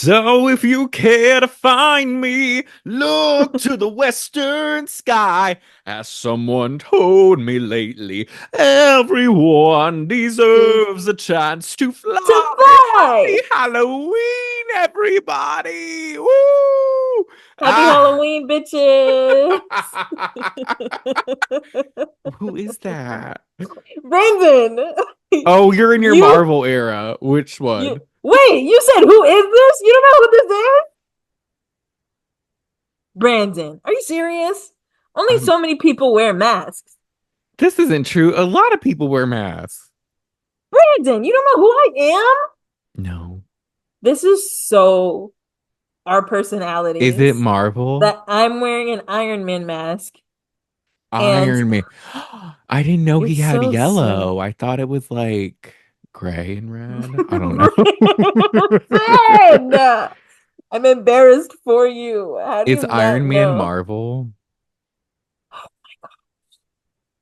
So if you care to find me, look to the western sky. As someone told me lately, everyone deserves a chance to To fly. fly. Happy Halloween, everybody! Woo! Happy Ah. Halloween, bitches. Who is that? Brandon, Oh, you're in your you Marvel era. Which you one? wait, you said who is this? You don't know who this is? Brandon, are you serious? Only Um, so many people wear masks. this isn't true. A lot of people wear masks. Brandon, you don't know who I am? No. This is so our Is it personalities Marvel? that I'm wearing an Iron Man mask and Iron Man. I didn't know he it's had so sad. yellow. I thought it was like gray and red. I don't know. Brandon, I'm embarrassed for you. How do Is you not Iron Man know? Marvel?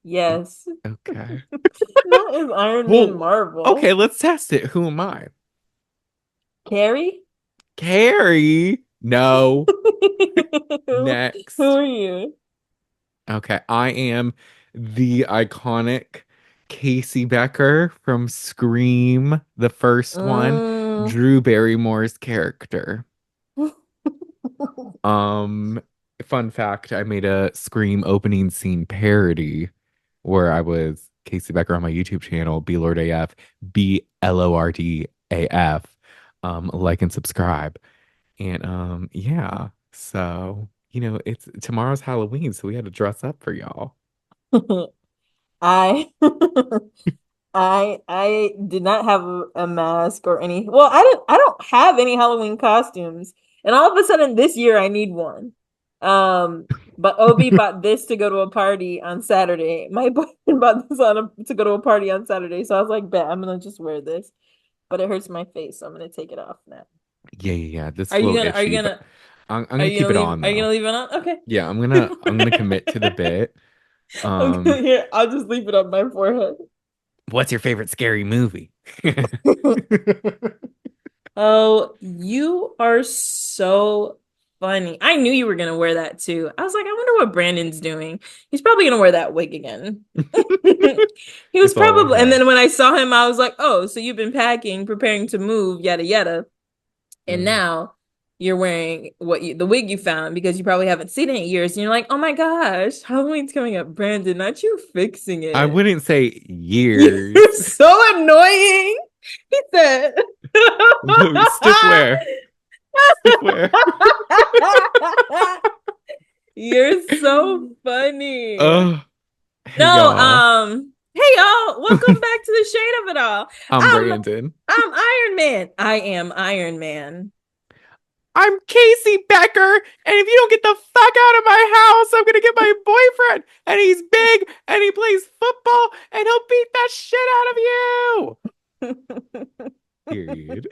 Yes. Okay. That is Iron Man Well, okay, Marvel. let's test it. Who am I? Carrie? Carrie? No. Who Next. are you? Okay, I am the iconic Casey Becker from Scream, the first one, Mm. Drew Barrymore's character. Um, Fun fact, I made a Scream opening scene parody where I was Casey Becker on my YouTube channel, B Lord AF, BLORD AF. Like and subscribe. And yeah. So, it's tomorrow's Halloween, so we had to dress up for y'all. I I did not have a mask or any. Well, I don't have any Halloween costumes. And all of a sudden this year I need one. But Obi bought this to go to a party on Saturday. My boyfriend bought this to go to a party on Saturday. So I was like, bet I'm gonna just wear this. But it hurts my face, so I'm gonna take it off now. Yeah, yeah, yeah. This Are is a you little gonna are you itchy, but gonna I'm are gonna you keep gonna it leave on are you though. gonna leave it on? Okay. Yeah, I'm gonna commit to the bit. Um, Here, I'll just leave it on my forehead. what's your favorite scary movie? Oh, you are so funny. I knew you were gonna wear that too. I was like, I wonder what Brandon's doing. He's probably gonna wear that wig again. He was It's all I probably, and have. then when I saw him, I was like, oh, so you've been packing, preparing to move, yada yada, and Mm. now you're wearing the wig you found because you probably haven't seen it in years, and you're like, oh my gosh, Halloween's coming up, Brandon, not you fixing I it. wouldn't say You're years. so annoying. He said. Stiff wear. Stiff wear. You're so funny. Oh, hey No, y'all. hey y'all, welcome back to the shade of it all. I'm I'm Brandon. I'm Iron Man. I am Iron Man. I'm Casey Becker, and if you don't get the fuck out of my house, I'm gonna get my boyfriend, and he's big, and he plays football, and he'll beat that shit out of you. Period.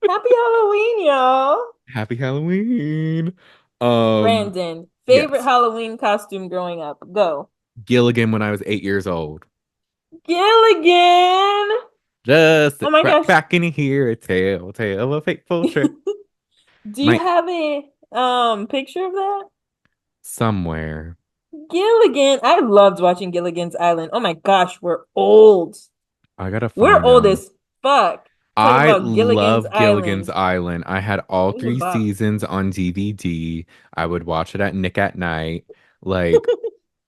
Happy Halloween, y'all. Happy Halloween. Um, Brandon, favorite yes. Halloween costume growing up. Go. Gilligan when I was 8 years old. Gilligan. Just Oh sit my right gosh. back and hear a tale of a fateful trip. Do you My have a picture of that? somewhere. Gilligan. I loved watching Gilligan's Island. Oh my gosh, we're old. I gotta We're find old them. as fuck. Talking I about Gilligan's love Gilligan's Island. Island. I had all It was a three bop. seasons on DVD. I would watch it at Nick at Night, like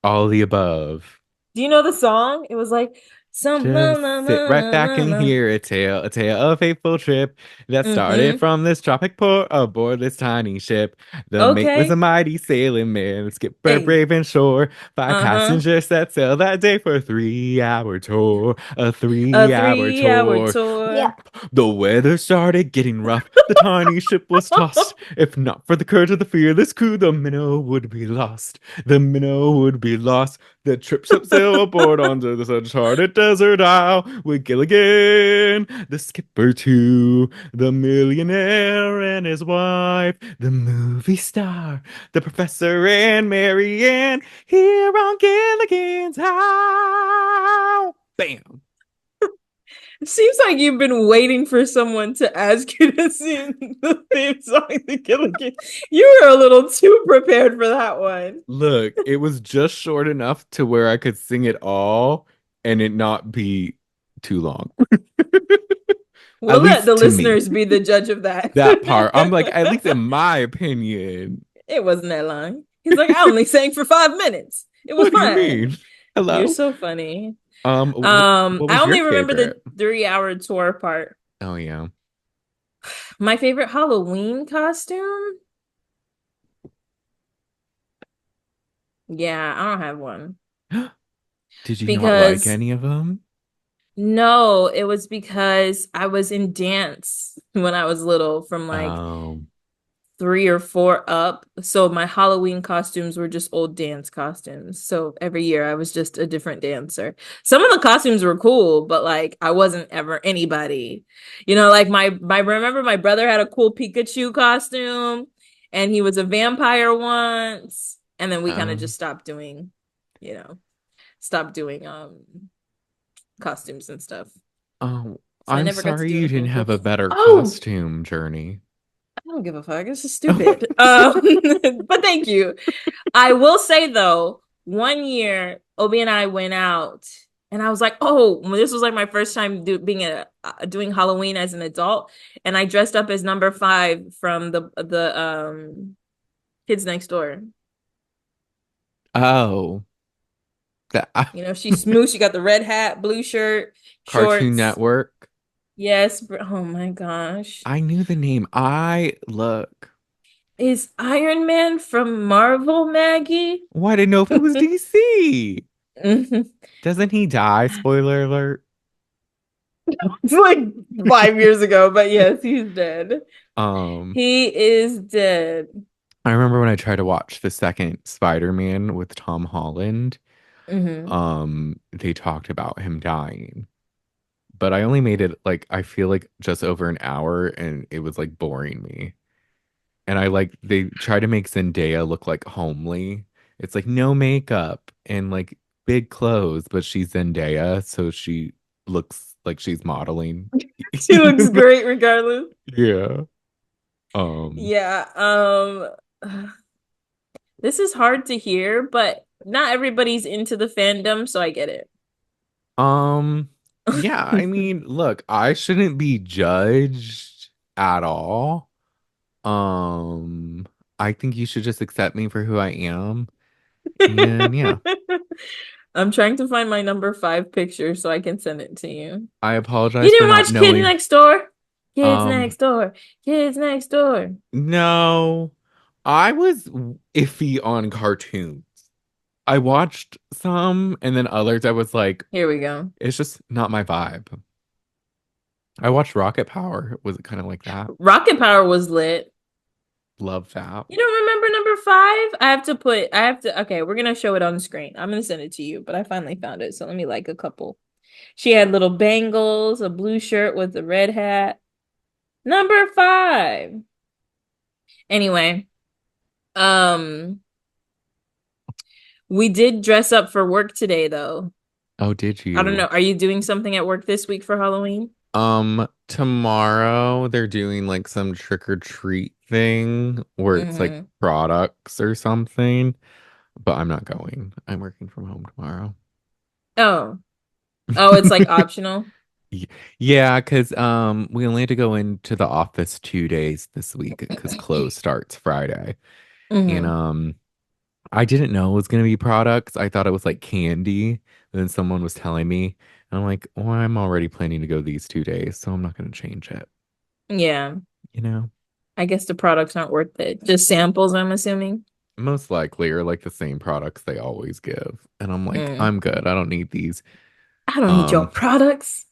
all the above. Do you know the song? It was like some na Just na sit na right na back na and na. hear a tale of a fateful trip that started Mm-hmm. from this tropic port aboard this tiny ship. The mate was a Okay. mighty sailing man, skipper Hey. brave and sure. Five Uh-huh. passengers set sail that day for a 3 hour tour. A A 3 hour 3 hour tour. tour. Whoop! The weather started getting rough. The tiny ship was tossed. If not for the courage of the fearless crew, the minnow would be lost. The minnow would be lost. The trip set sail aboard onto this uncharted desert isle with Gilligan, the skipper too, the millionaire and his wife, the movie star, the professor and Marianne here on Gilligan's Isle. Bam. It seems like you've been waiting for someone to ask you to sing the theme song to Gilligan. You were a little too prepared for that one. Look, it was just short enough to where I could sing it all and it not be too long. At We'll let the least to me. listeners be the judge of that. That part. I'm like, at least in my opinion. It wasn't that long. He's like, I only sang for 5 minutes. It was What do you fine. mean? You're Hello? so funny. What I was your only remember the favorite? 3 hour tour part. Oh yeah. My favorite Halloween costume? Yeah, I don't have one. Did you not like Because any of them? no, it was because I was in dance when I was little, from like Um, 3 or 4 up. So my Halloween costumes were just old dance costumes. So every year I was just a different dancer. Some of the costumes were cool, but like I wasn't ever anybody. Like my remember my brother had a cool Pikachu costume and he was a vampire once. And then we kind of um, just you know, stopped doing costumes and stuff. oh, So I I'm never got to sorry do you anything didn't cool. have a better Oh, costume journey. I don't give a fuck. This is stupid. But thank you. I will say though, one year Obi and I went out, and I was like, "Oh, this was like my first time doing Halloween as an adult," and I dressed up as number 5 from the Kids Next Door. Oh, that She smooth. She got the red hat, blue shirt, Cartoon shorts. Network. Yes. Oh my gosh. I knew the name. I look. Is Iron Man from Marvel, Maggie? Well, I didn't know if it was DC. It's Doesn't he die? Spoiler alert. like 5 years ago, but yes, he's dead. Um, He is dead. I remember when I tried to watch the second Spider-Man with Tom Holland. Hmm. They talked about him dying, but I only made it like I feel like just over an hour, and it was like boring me. And they try to make Zendaya look like homely. It's like no makeup and like big clothes, but she's Zendaya, so she looks like she's modeling. She looks great regardless. Yeah. Um, Yeah. This is hard to hear, but not everybody's into the fandom, so I get it. um, yeah, I mean, look, I shouldn't be judged at all. Um, I think you should just accept me for who I am. And yeah, I'm trying to find my number 5 picture so I can send it to you. I You apologize for didn't not watch Kids knowing. Next Door? Kids Um, Next Door. Kids Next Door. no, I was iffy on cartoons. I watched some and then others I was like, Here we go. it's just not my vibe. I watched Rocket Power. Was it kind of like that? Rocket Power was lit. Love that. You don't remember number 5? Okay, we're gonna show it on the screen. I'm gonna send it to you, but I finally found it. So let me like a couple. She had little bangles, a blue shirt with a red hat. Number 5. Anyway, um, we did dress up for work today though. Oh, did I don't know. you? Are you doing something at work this week for Halloween? Tomorrow they're doing like some trick or treat thing where it's like Hmm. products or something, but I'm not going. I'm working from home tomorrow. Oh. Oh, it's like optional. Y- Yeah, because we only had to go into the office 2 days this week because close starts Friday. And Hmm. I didn't know it was gonna be products. I thought it was like candy. And then someone was telling me, and I'm like, well, I'm already planning to go these 2 days, so I'm not gonna change it, Yeah. you know? I guess the products aren't worth it. Just samples, I'm assuming. Most likely are like the same products they always give. And I'm like, Mm. I'm good. I don't need these I don't need your um products.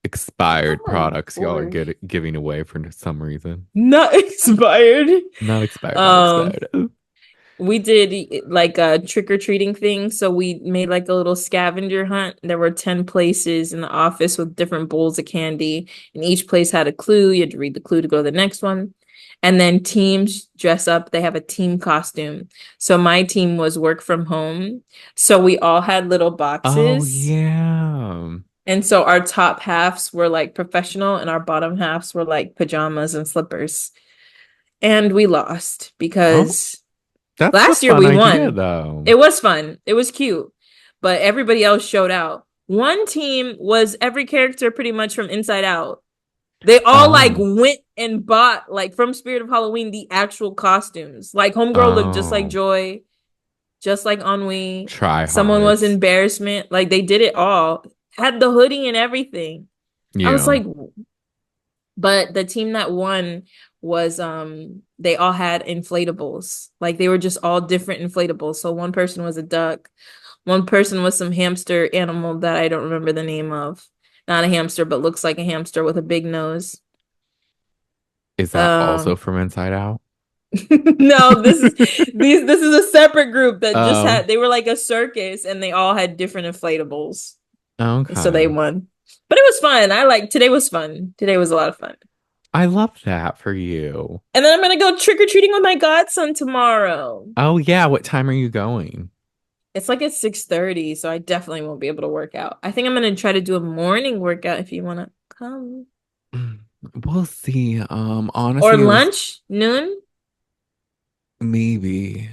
expired Oh, products y'all are gosh. giving away for some reason. Not expired. Not expired, not Um, expired. we did like a trick-or-treating thing. So we made like a little scavenger hunt. There were 10 places in the office with different bowls of candy, and each place had a clue. You had to read the clue to go to the next one. And then teams dress up. They have a team costume. So my team was work from home. So we all had little Oh boxes. yeah. And so our top halves were like professional and our bottom halves were like pajamas and slippers. And we lost Oh, because that's a last year fun we idea won. though. It was fun. It was cute. But everybody else showed out. One team was every character pretty much from Inside Out. They all like Oh, went and bought like from Spirit of Halloween the actual costumes. Like Homegirl looked just like oh, Joy, just like Ennui. Someone was tryhards. Embarrassment. Like they did it all. Had the hoodie and everything. I was Yeah. like, but the team that won was they all had inflatables. Like they were just all different inflatables. So one person was a duck, one person was some hamster animal that I don't remember the name of. Not a hamster, but looks like a hamster with a big nose. Is that also Um from Inside Out? no, this is a separate group that just Oh, had they were like a circus and they all had different inflatables. So they okay. won. But it was fun. I like today was fun. Today was a lot of fun. I love that for you. And then I'm gonna go trick or treating with my godson tomorrow. Oh yeah, what time are you going? It's like at 6:30, so I definitely won't be able to work out. I think I'm gonna try to do a morning workout if you wanna come. We'll see. Or Honestly, it was lunch, noon. maybe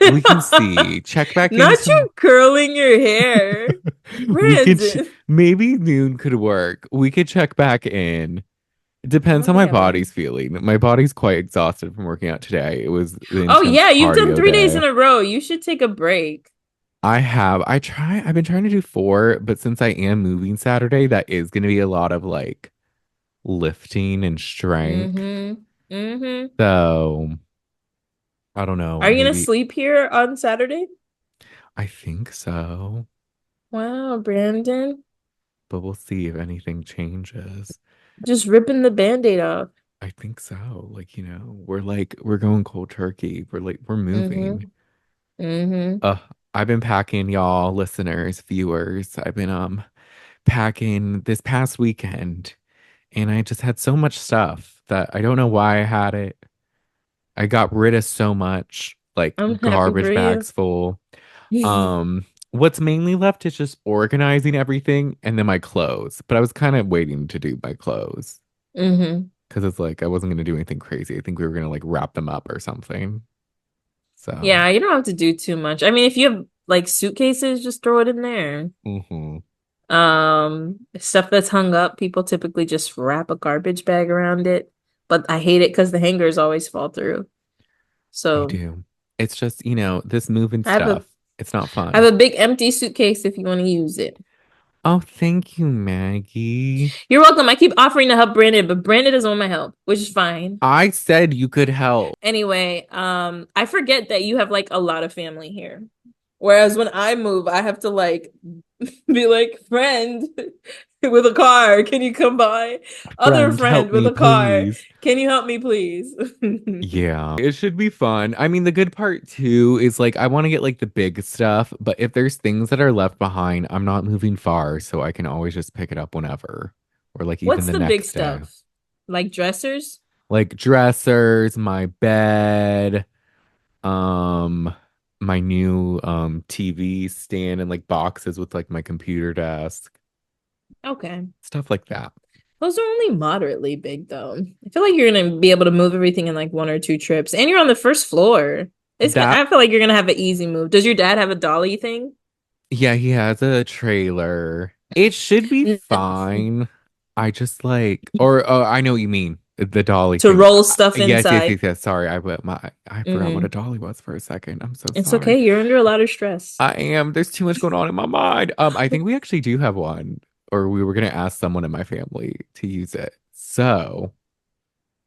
we can see. Check back in Not some. you curling your hair, We could Brandon. maybe noon could work. We could check back in. It I depends don't how think my I have any. body's feeling. My body's quite exhausted from working out today. It was the Oh intense yeah, you've done cardio 3 days in day. a row. You should take a break. I've been trying to do 4, but since I am moving Saturday, that is gonna be a lot of like lifting and strength. Mm-hmm. Mm-hmm. So I don't know, Are you gonna maybe sleep here on Saturday? I think so, Wow, Brandon. but we'll see if anything changes. Just ripping the band-aid off. I think so. Like, we're going cold turkey. We're moving. Mm-hmm. Mm-hmm. Uh, I've been packing, y'all, listeners, viewers. I've been packing this past weekend, and I just had so much stuff that I don't know why I had it. I got rid of so much, like I'm happy for garbage you. bags full. What's mainly left is just organizing everything and then my clothes. But I was kind of waiting to do my clothes Mm-hmm. because it's like I wasn't gonna do anything crazy. I think we were gonna like wrap them up or something. So, Yeah, you don't have to do too much. I mean, if you have like suitcases, just throw it in there. hmm Stuff that's hung up, people typically just wrap a garbage bag around it. But I hate it because the hangers always fall through. I So do. It's just, this moving I have a stuff. It's not I fun. have a big empty suitcase if you want to use it. Oh, thank you, Maggie. You're welcome. I keep offering to help Brandon, but Brandon doesn't want my help, which is fine. I said you could help. Anyway, I forget that you have like a lot of family here. Whereas when I move, I have to like be like, friend with a car, can you come by? Other Friend, friend help with me, a car, please. can you help me, please? Yeah, it should be fun. I mean, the good part too is like I want to get like the big stuff, but if there's things that are left behind, I'm not moving far, so I can always just pick it up whenever or like even What's the the big next day. stuff? Like dressers? Like dressers, my bed, um my new TV stand and like boxes with like my computer desk, Okay. stuff like that. Those are only moderately big though. I feel like you're gonna be able to move everything in like 1 or 2 trips. And you're on the first floor. That I feel like you're gonna have an easy move. Does your dad have a dolly thing? Yeah, he has a trailer. It should be N- fine. I just like, or oh, I know what you mean. The dolly to thing. roll stuff Yes, yes, inside. yes, yes. Sorry, I forgot what a Hmm. dolly was for a second. I'm so It's sorry. okay. You're under a lot of stress. I am. There's too much going on in my mind. I think we actually do have one, or we were gonna ask someone in my family to use it. So.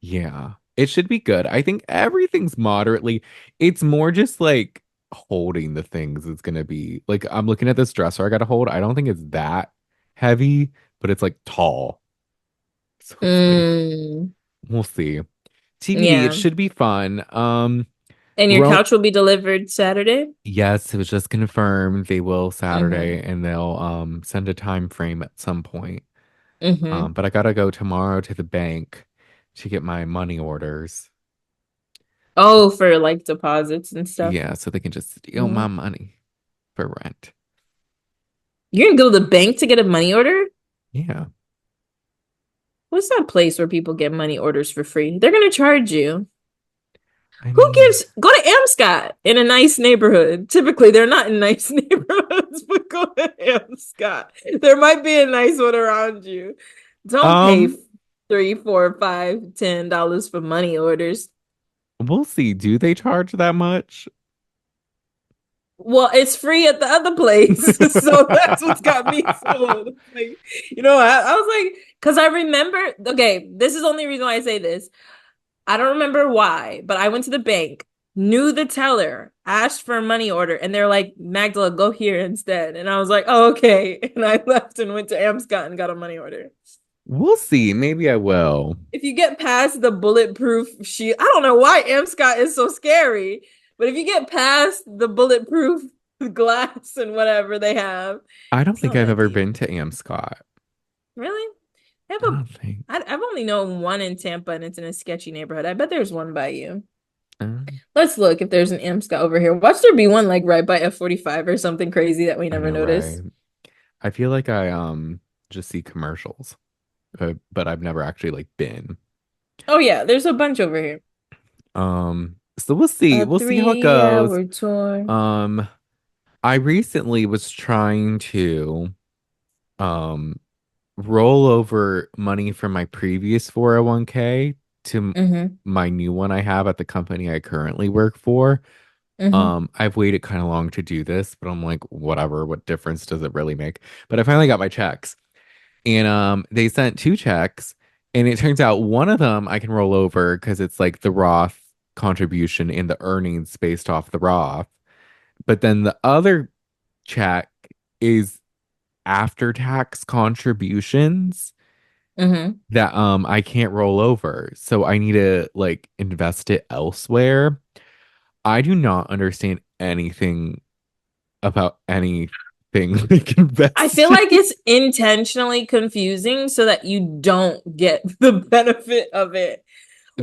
Yeah, it should be good. I think everything's moderately. It's more just like holding the things is gonna be like I'm looking at this dresser I gotta hold. I don't think it's that heavy, but it's like tall. So it's like Mm, we'll see. TBD, it yeah. should be fun. And your Rome, couch will be delivered Saturday? yes, it was just confirmed they will Mm-hmm. Saturday and they'll send a time frame at some point. Mm-hmm. But I gotta go tomorrow to the bank to get my money orders. Oh, for like deposits and stuff. Yeah, so they can just steal my Mm. money for rent. You're gonna go to the bank to get a money order? Yeah. What's that place where people get money orders for free? They're gonna charge you. I Who mean, gives go to Amscot in a nice neighborhood? Typically, they're not in nice neighborhoods, but go to Amscot. There might be a nice one around you. Don't pay um, 3, 4, 5, $10 for money orders. we'll see. Do they charge that much? Well, it's free at the other place. So that's what's got me sold. Like, I was like, because I remember, okay, this is the only reason why I say this. I don't remember why, but I went to the bank, knew the teller, asked for a money order, and they're like, Magdala, go here instead. And I was like, oh, okay. And I left and went to Amscot and got a money order. We'll see. Maybe I will. If you get past the bulletproof shield, I don't know why Amscot is so scary, but if you get past the bulletproof glass and whatever they have, I don't it's think not I've that ever deep. been to Amscott. Really? I have I a don't think. I've only known one in Tampa and it's in a sketchy neighborhood. I bet there's one by you. Um, Let's look if there's an Amscot over here. Watch there be one like right by F45 or something crazy that we I never know, right? noticed. I feel like I just see commercials, but I've never actually like been. Oh yeah, there's a bunch over here. So we'll see. A We'll see how it three goes. hour tour. Um, I recently was trying to um roll over money from my previous 401k to Mm-hmm. my new one I have at the company I currently work for. Mm-hmm. I've waited kind of long to do this, but I'm like, whatever, what difference does it really make? But I finally got my checks. And they sent two checks, and it turns out one of them I can roll over because it's like the Roth contribution and the earnings based off the Roth. But then the other check is after tax contributions Mm-hmm. that I can't roll over. So I need to like invest it elsewhere. I do not understand anything about anything like I feel investing. like it's intentionally confusing so that you don't get the benefit of it.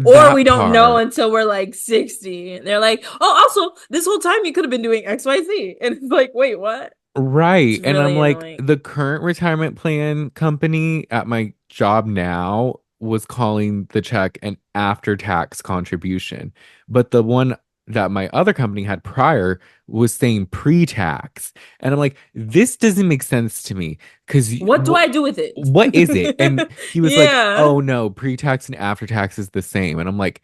Or we That don't know part. until we're like 60. And they're like, oh, also, this whole time you could have been doing XYZ. And it's like, wait, what? It's Right. And I'm really like, annoying. the current retirement plan company at my job now was calling the check an after tax contribution. But the one that my other company had prior was saying pre-tax. And I'm like, this doesn't make sense to me because What do I do with it? what is it? And he was like, Yeah. oh no, pre-tax and after tax is the same. And I'm like,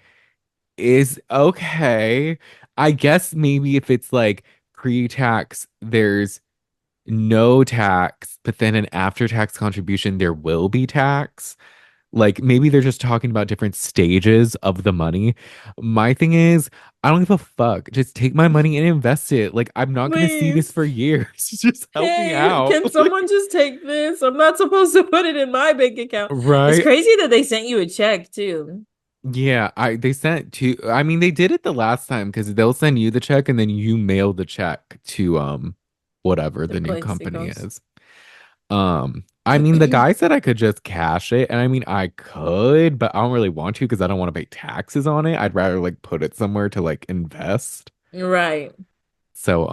is okay. I guess maybe if it's like pre-tax, there's no tax, but then an after tax contribution, there will be tax. Like maybe they're just talking about different stages of the money. My thing is, I don't give a fuck. Just take my money and invest it. Like I'm not gonna see this Please. for years. Just help me Hey, out. can Like, someone just take this? I'm not supposed to put it in my bank account. It's right? crazy that they sent you a check too. Yeah, I they sent to I mean they did it the last time because they'll send you the check and then you mail the check to whatever The the new place it company goes. is. I mean, the guy said I could just cash it, and I mean, I could, but I don't really want to because I don't want to pay taxes on it. I'd rather like put it somewhere to like invest. Right. So,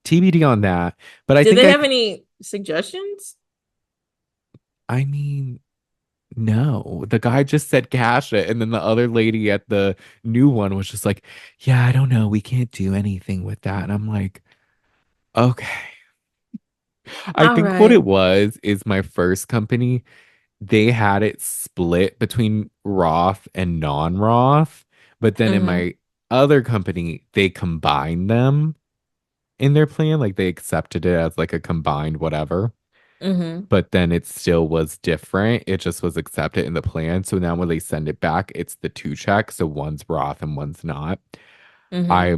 TBD on that. But Did they have any suggestions? I mean, no, the guy just said cash it, and then the other lady at the new one was just like, "Yeah, I don't know, we can't do anything with that." And I'm like, okay. I All think what right. it was is my first company. They had it split between Roth and non-Roth, but then in Mm-hmm. my other company, they combined them in their plan. Like they accepted it as like a combined whatever, Mm-hmm. but then it still was different. It just was accepted in the plan. So now when they send it back, it's the two checks. So one's Roth and one's not. Mm-hmm. I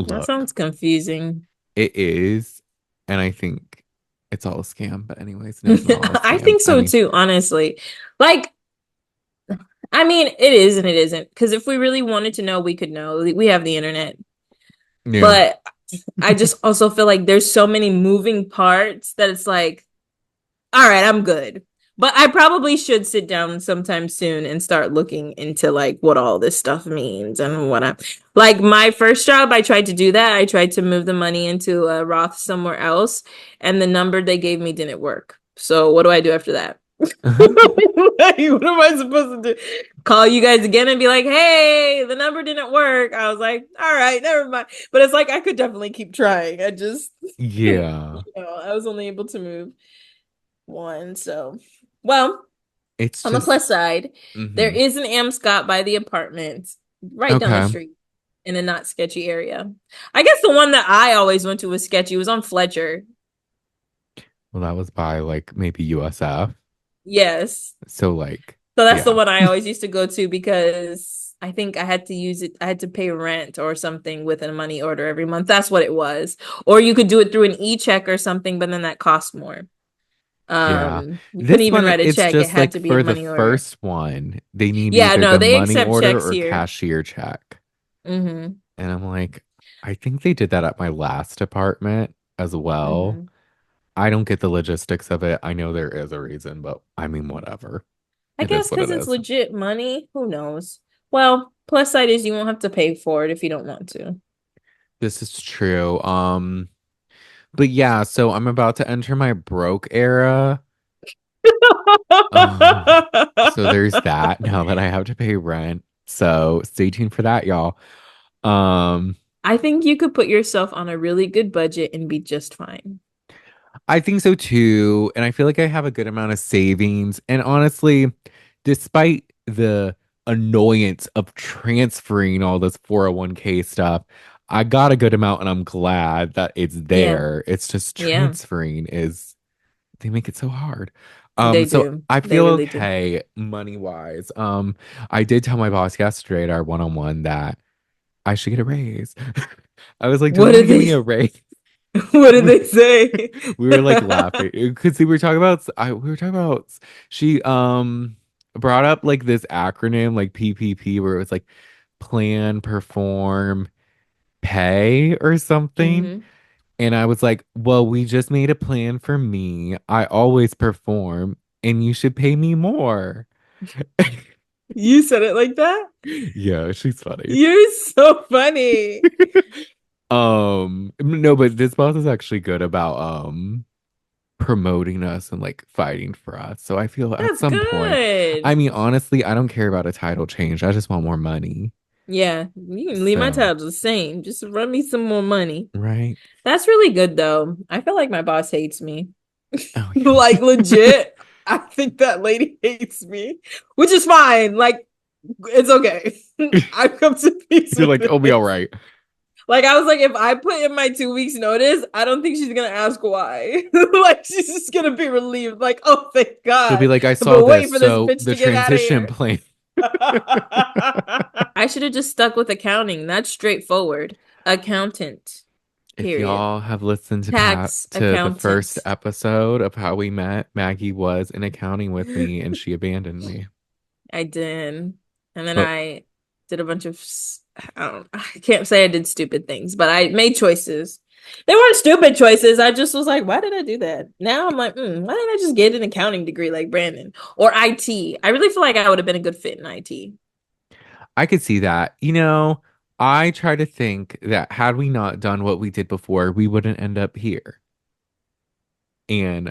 That look, sounds confusing. it is, and I think it's all a scam. But anyways, no, it's not all a I scam. think I so mean, too, honestly. Like, I mean, it is and it isn't. Because if we really wanted to know, we could know. We have the internet. yeah. But I just also feel like there's so many moving parts that it's like, all right, I'm good. But I probably should sit down sometime soon and start looking into like what all this stuff means and what I'm like my first job, I tried to do that. I tried to move the money into a Roth somewhere else, and the number they gave me didn't work. So what do I do after that? Like, what am I supposed to do? Call you guys again and be like, hey, the number didn't work. I was like, all right, never mind. But it's like I could definitely keep trying. I just, Yeah. I was only able to move one. So, well, It's on the just plus side, there mhm. is an Amscot by the apartment right down the Okay. street in a not sketchy area. I guess the one that I always went to was sketchy. It was on Fletcher. Well, that was by like maybe USF. Yes. So like, So that's the yeah. one I always used to go to because I think I had to use it. I had to pay rent or something with a money order every month. That's what it was. Or you could do it through an e-check or something, but then that cost more. Yeah. You couldn't This even one, write a it's check. It just had like to be a for the money order. first one, they need Yeah, either no, the they money accept order checks or here. cashier check. Mm-hmm. And I'm like, I think they did that at my last apartment as well. Mm-hmm. I don't get the logistics of it. I know there is a reason, but I mean, whatever. I It guess is what because it it's is. legit money. Who knows? Well, plus side is you won't have to pay for it if you don't want to. This is true. But yeah, so I'm about to enter my broke era. Um, so there's that now that I have to pay rent. So stay tuned for that, y'all. Um, I think you could put yourself on a really good budget and be just fine. I think so too. And I feel like I have a good amount of savings. And honestly, despite the annoyance of transferring all this 401k stuff, I got a good amount and I'm glad that it's Yeah, there. It's just yeah, transferring is they make it so hard. they So do. I They feel really do. okay money wise. I did tell my boss yesterday at our one-on-one that I should get a raise. I was like, "Do we What want to did give me a they raise?" what did We they say? we were like laughing because we were talking about we were talking about she brought up like this acronym like PPP where it was like plan, perform, pay or something. Hmm. And I was like, well, we just made a plan for me. I always perform, and you should pay me more. You said it like that? Yeah, she's funny. You're so funny. No, but this boss is actually good about promoting us and like fighting for us. So I feel at That's some point, I good. mean, honestly, I don't care about a title change. I just want more money. Yeah, you can leave my So, title the same. Just run me some more money. right? That's really good though. I feel like my boss hates me. Oh Like yeah. legit. I think that lady hates me, which is fine. Like it's okay. I've come to peace You're with like, I'll be all it. right. Like I was like, if I put in my 2 weeks notice, I don't think she's gonna ask why. Like she's just gonna be relieved. Like, oh thank She'll be God. like, I I've saw been waiting this. for this So bitch the to get out of transition here. plan. I should have just stuck with accounting. That's straightforward. Accountant. If Period. y'all have listened to Tax the first accountant. episode of how we met, Maggie was in accounting with me and she abandoned me. I did. And then But I did a bunch of I can't say I did stupid things, but I made choices. They weren't stupid choices. I just was like, why did I do that? Now I'm like, why didn't I just get an accounting degree like Brandon or IT? I really feel like I would have been a good fit in IT. I could see that. I try to think that had we not done what we did before, we wouldn't end up here. And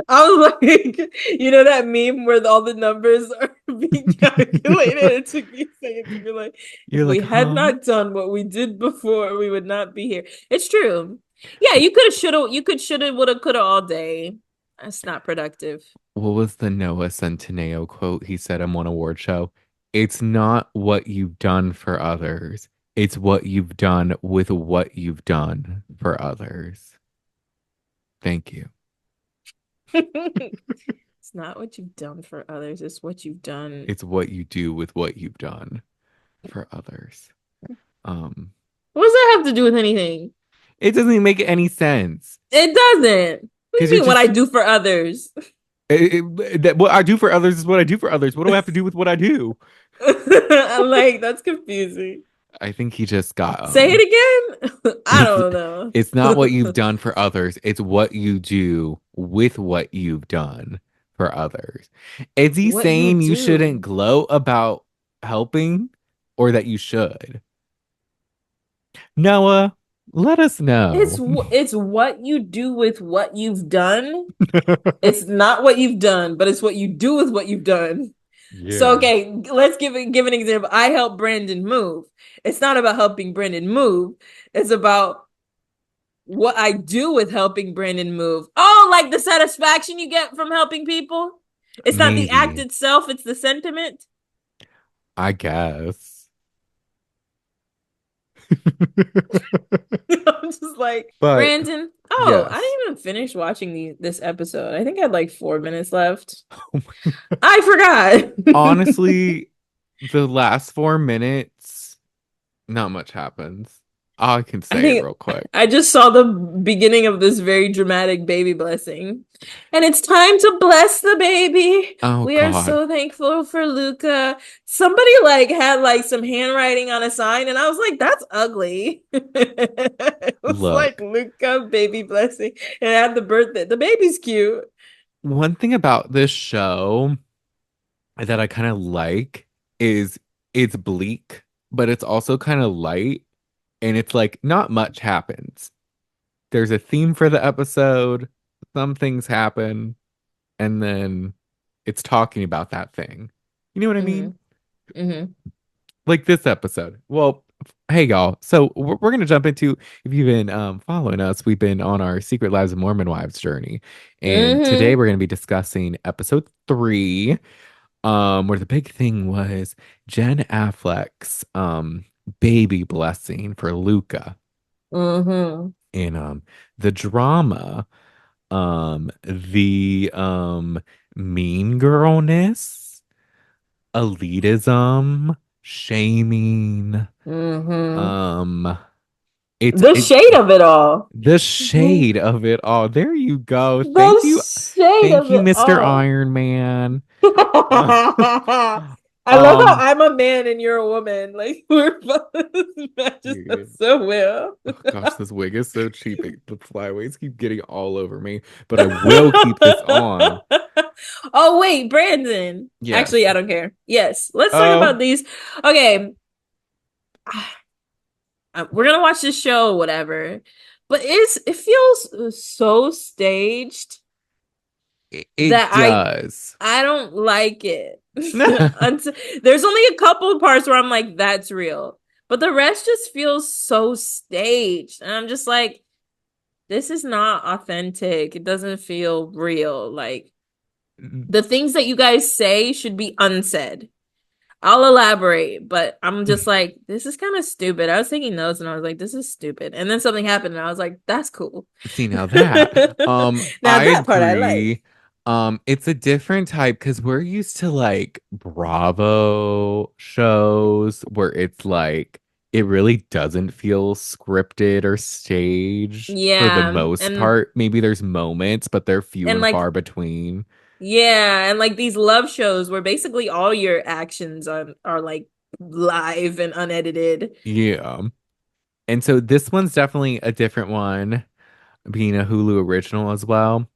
I was like, that meme where all the numbers are being calculated. It took me a second to be like, if you're we like, had huh? not done what we did before, we would not be here. It's true. Yeah, you could have, should have, you could, should have, would have, could have all day. That's not productive. What was the Noah Centineo quote he said on one award show? It's not what you've done for others. It's what you've done with what you've done for others. Thank you. It's not what you've done for others, it's what you've done. It's what you do with what you've done for others. Um, What does that have to do with anything? it doesn't make any sense It doesn't. What do because you you're mean what I just do for others? what I do for others is what I do for others. What do I have to do with what I do? Like, that's confusing. I think he just got Say it again. I it's don't know. it's not what you've done for others, it's what you do with what you've done for others. Is he What you saying you shouldn't do. gloat about helping or that you should? Noah, let us know. It's what you do with what you've done. It's not what you've done, but it's what you do with what you've done. So Yeah. okay, let's give an example. I help Brandon move. It's not about helping Brandon move. It's about what I do with helping Brandon move. Oh, like the satisfaction you get from helping people? It's not the act Maybe. itself, it's the sentiment. I guess. I'm just like, But Brandon, oh, I yes. didn't even finish watching this episode. I think I had like 4 minutes left. Oh my- I forgot. Honestly, the last 4 minutes, not much happens. I can I say it think real quick. I just saw the beginning of this very dramatic baby blessing. And it's time to bless the baby. Oh We are God. so thankful for Luca. Somebody like had like some handwriting on a sign, and I was like, that's ugly. It was like Look, Luca baby blessing. And it had the birthday. The baby's cute. one thing about this show that I kind of like is it's bleak, but it's also kind of light, and it's like not much happens. There's a theme for the episode, some things happen, and then it's talking about that thing. You know what I mean? Mm-hmm. Mm-hmm. Like this episode. Well, hey y'all. So we're gonna jump into, if you've been following us, we've been on our Secret Lives of Mormon Wives journey, and today Mm-hmm. we're gonna be discussing episode 3, where the big thing was Jen Affleck's baby blessing for Luca, Mm-hmm. and the drama, the mean girlness, elitism, shaming, Mm-hmm. um it's The it shade of it all. the shade of it all. There you go. The shade Thank of you, it Mr. all. Iron Man. Uh, I love how um I'm a man and you're a woman. Like we're both matches us dude. so well. Oh gosh, this wig is so cheap. The flyaways keep getting all over me, but I will keep this on. Oh wait, Brandon. Actually, Yes. I don't care. Yes, let's talk Oh, about these. Okay, we're gonna watch this show, whatever. But it feels so staged it that I does. I don't like it. Until, there's only a couple of parts where I'm like, that's real. But the rest just feels so staged. And I'm just like, this is not authentic. It doesn't feel real. Like the things that you guys say should be unsaid. I'll elaborate, but I'm just like, this is kind of stupid. I was taking notes and I was like, this is stupid. And then something happened and I was like, that's cool. See now that Now I that part I like. agree. It's a different type because we're used to like Bravo shows where it's like it really doesn't feel scripted or staged for the Yeah. most part. Maybe there's moments, but they're few And and like far between. yeah, and like these love shows where basically all your actions are like live and unedited. Yeah. And so this one's definitely a different one, being a Hulu original as well.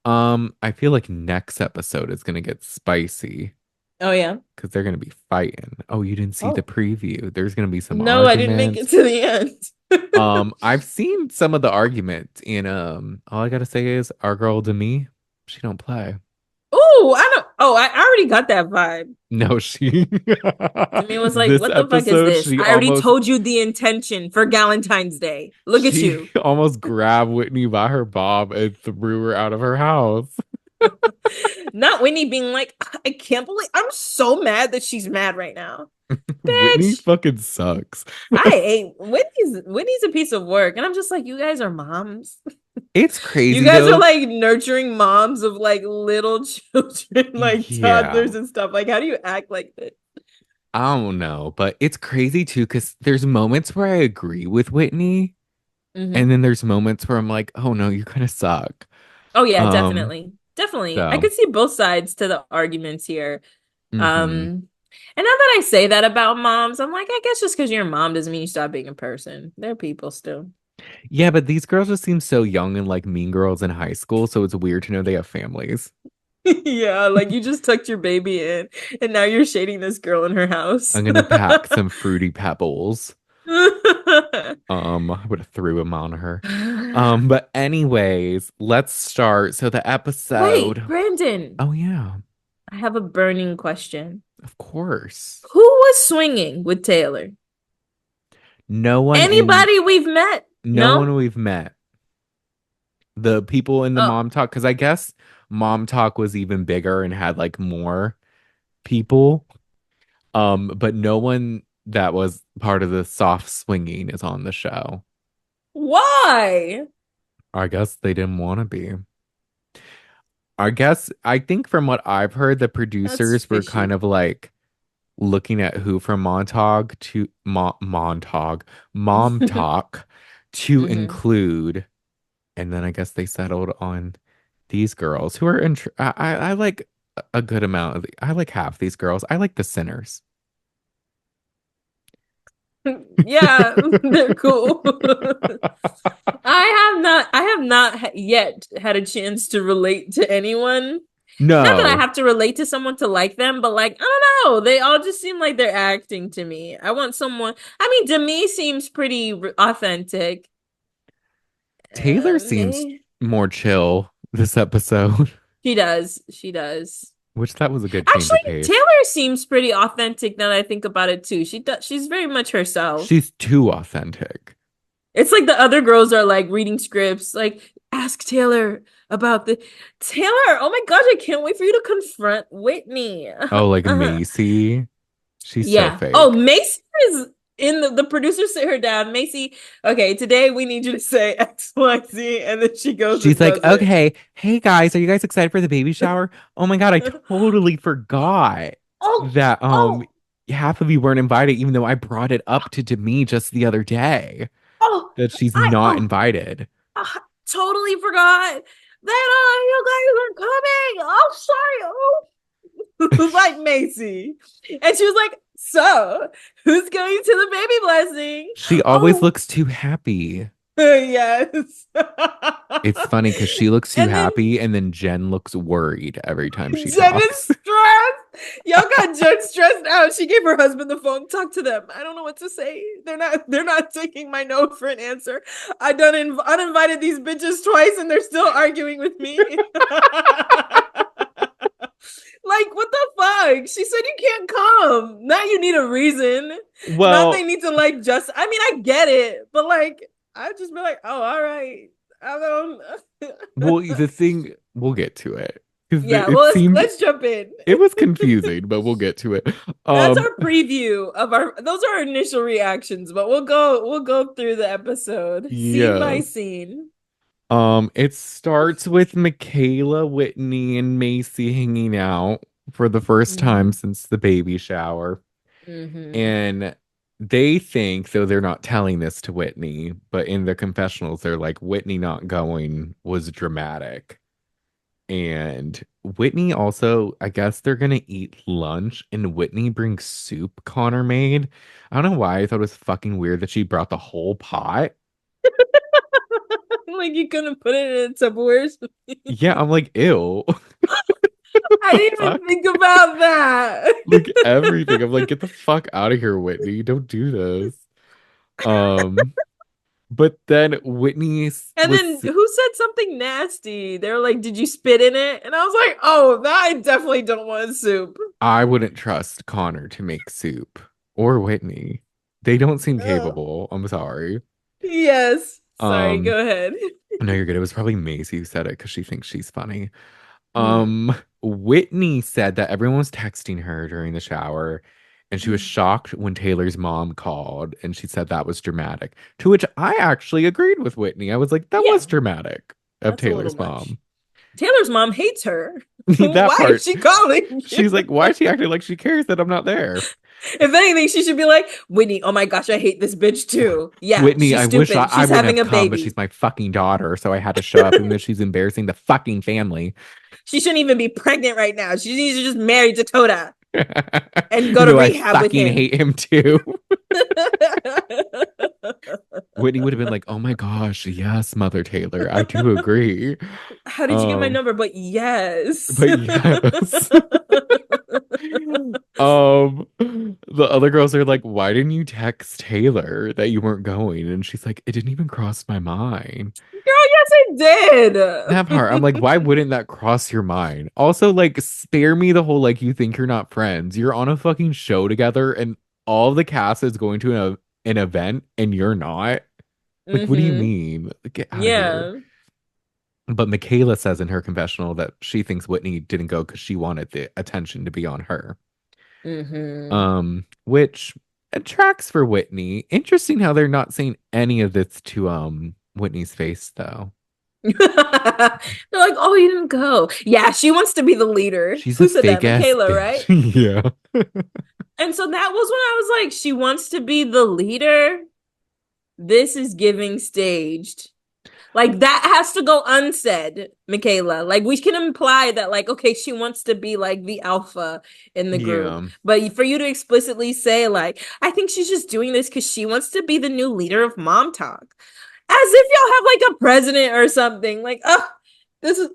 I feel like next episode is gonna get spicy Oh yeah. because they're gonna be fighting. Oh, you didn't see the Oh preview. There's gonna be some no, I didn't make it arguments. to the end. I've seen some of the arguments in all I gotta say is our girl Demi, she don't play. Oh, I don't. Oh, I already got that vibe. No, she Demi was like, this "What the fuck is episode this? she I already almost told you the intention for Galentine's Day. Look at she you." almost grabbed Whitney by her bob and threw her out of her house. Not Whitney being like, "I can't believe I'm so mad that she's mad right now." Whitney Bitch, fucking sucks. I hate Whitney's a piece of work, and I'm just like, you guys are moms. It's You crazy guys are though. like nurturing moms of like little children, like Yeah. toddlers and stuff. Like, how do you act like this? I don't know, but it's crazy too because there's moments where I agree with Whitney, and Hmm. then there's moments where I'm like, oh no, you kind of suck. Oh yeah, Um, definitely. Definitely. I so could see both sides to the arguments here. hmm Um, And now that I say that about moms, I'm like, I guess just because you're a mom doesn't mean you stop being a person. They're people still. Yeah, but these girls just seem so young and like mean girls in high school, so it's weird to know they have families. Yeah, like you just tucked your baby in and now you're shading this girl in her house. I'm gonna pack some fruity pebbles. I would have threw them on her. But anyways, let's start. So the Wait, episode. Brandon, Oh yeah, I have a burning question. of course. Who was swinging with Taylor? No one in Anybody we've met? no one No? we've met. The people in the Oh, Momtok, because I guess Momtok was even bigger and had like more people. But no one that was part of the soft swinging is on the show. why? I guess they didn't want to be. I think from what I've heard, the That's producers were kind fishy. of like looking at who from Momtok to Hmm. include, and then I guess they settled on these girls who are I like a good amount I like half these girls. I like the sinners. Yeah, they're cool. I have not yet had a chance to relate to anyone. Not that I No, have to relate to someone to like them, but like, I don't know. They all just seem like they're acting to me. I want someone. I mean, Demi seems pretty authentic. Taylor seems They, more chill this episode, she does. She does. which that was a good change Actually, of pace. Taylor seems pretty authentic now that I think about it too. She does. She's very much herself. She's too authentic. It's like the other girls are like reading scripts, like ask Taylor about the Taylor. Oh my gosh, I can't wait for you to confront Whitney. Oh, like Macy. She's so Yeah. Oh, fake. Macy is in the producer sit her down. Macy, okay, today we need you to say XYZ, and then she goes She's and like, does it. okay, hey guys, are you guys excited for the baby shower? Oh my God, I totally forgot Oh, that oh, half of you weren't invited, even though I brought it up to Demi just the other day oh, that she's I not oh, invited. I totally forgot that you guys are coming. Oh, sorry. Oh, like Macy. And she was like, so who's going to the baby blessing? She always Oh, looks too happy. yes. It's funny because she looks too And then happy, and then Jen looks worried every time she Jen is talks. stressed. Y'all got Jen stressed out. She gave her husband the phone. Talk to them. I don't know what to say. They're not taking my no for an answer. I done uninvited these bitches twice and they're still arguing with me. Like, what the fuck? She said you can't come. Now you need a reason. Not they Well, need to like just I mean, I get it, but like I'd just be like, oh, all right. I well, don't the thing we'll get to it because Yeah, it well seemed let's jump in. it was confusing, but we'll get to it. That's Um, our preview of our those are our initial reactions, but we'll go through the episode scene by yes. scene. It starts with Michaela, Whitney, and Macy hanging out for the first time Mm-hmm. since the baby shower. Mm-hmm. And they think, though they're not telling this to Whitney, but in the confessionals, they're like, Whitney not going was dramatic. And Whitney also, I guess they're gonna eat lunch, and Whitney brings soup Connor made. I don't know why I thought it was fucking weird that she brought the whole pot. Like you couldn't put it in Tupperware. Yeah, I'm like, ew. I The didn't even fuck? think about that. Like everything. I'm like, get the fuck out of here, Whitney. Don't do this. Um, but then Whitney And then was who said something nasty? They were like, "Did you spit in it?" And I was like, "Oh, that I definitely don't want soup." I wouldn't trust Connor to make soup or Whitney. They don't seem Ugh. capable. I'm sorry. Yes. Sorry, Um, go ahead. no, you're good. It was probably Macy who said it because she thinks she's funny. Mm. Whitney said that everyone was texting her during the shower, and she was shocked when Taylor's mom called, and she said that was dramatic. To which I actually agreed with Whitney. I was like, that was Yeah, dramatic of that's a little Taylor's much. mom. Taylor's mom hates her. That Why is part. she calling you? She's like, why is she acting like she cares that I'm not there? If anything, she should be like, Whitney, oh my gosh, I hate this bitch too. Yeah, Whitney, she's I wish stupid. I She's wouldn't having have a come, but baby. she's my fucking daughter, so I had to show up, even though she's embarrassing the fucking family. She shouldn't even be pregnant right now. She needs to just marry Dakota. and go to No, I rehab with fucking him. hate him too. Whitney would have been like, "Oh my gosh, yes, Mother Taylor, I do agree." How did you get my Um, number? But yes. but yes. The other girls are like, "Why didn't you text Taylor that you weren't going?" And she's like, "It didn't even cross my mind." Girl, yes, That part, I'm like, why wouldn't that cross your mind? Also, like, spare me the whole like you think you're not friends. You're on a fucking show together, and all the cast is going to an event, and you're not. I Like, what do you hmm mean? Get out of here. Yeah. But Michaela says in her confessional that she thinks Whitney didn't go because she wanted the attention to be on her. hmm Which tracks for Whitney. Interesting how they're not saying any of this to Whitney's face though. They're like, oh, you didn't go. Yeah, she wants to be the leader. She's a Who said fake that? ass Michaela, right? bitch. Yeah. And so that was when I was like, she wants to be the leader. This is giving staged. Like that has to go unsaid, Michaela. Like we can imply that, like, okay, she wants to be like the alpha in the group. Yeah. But for you to explicitly say, like, I think she's just doing this because she wants to be the new leader of Momtok. As if y'all have like a president or something. Like, oh, this is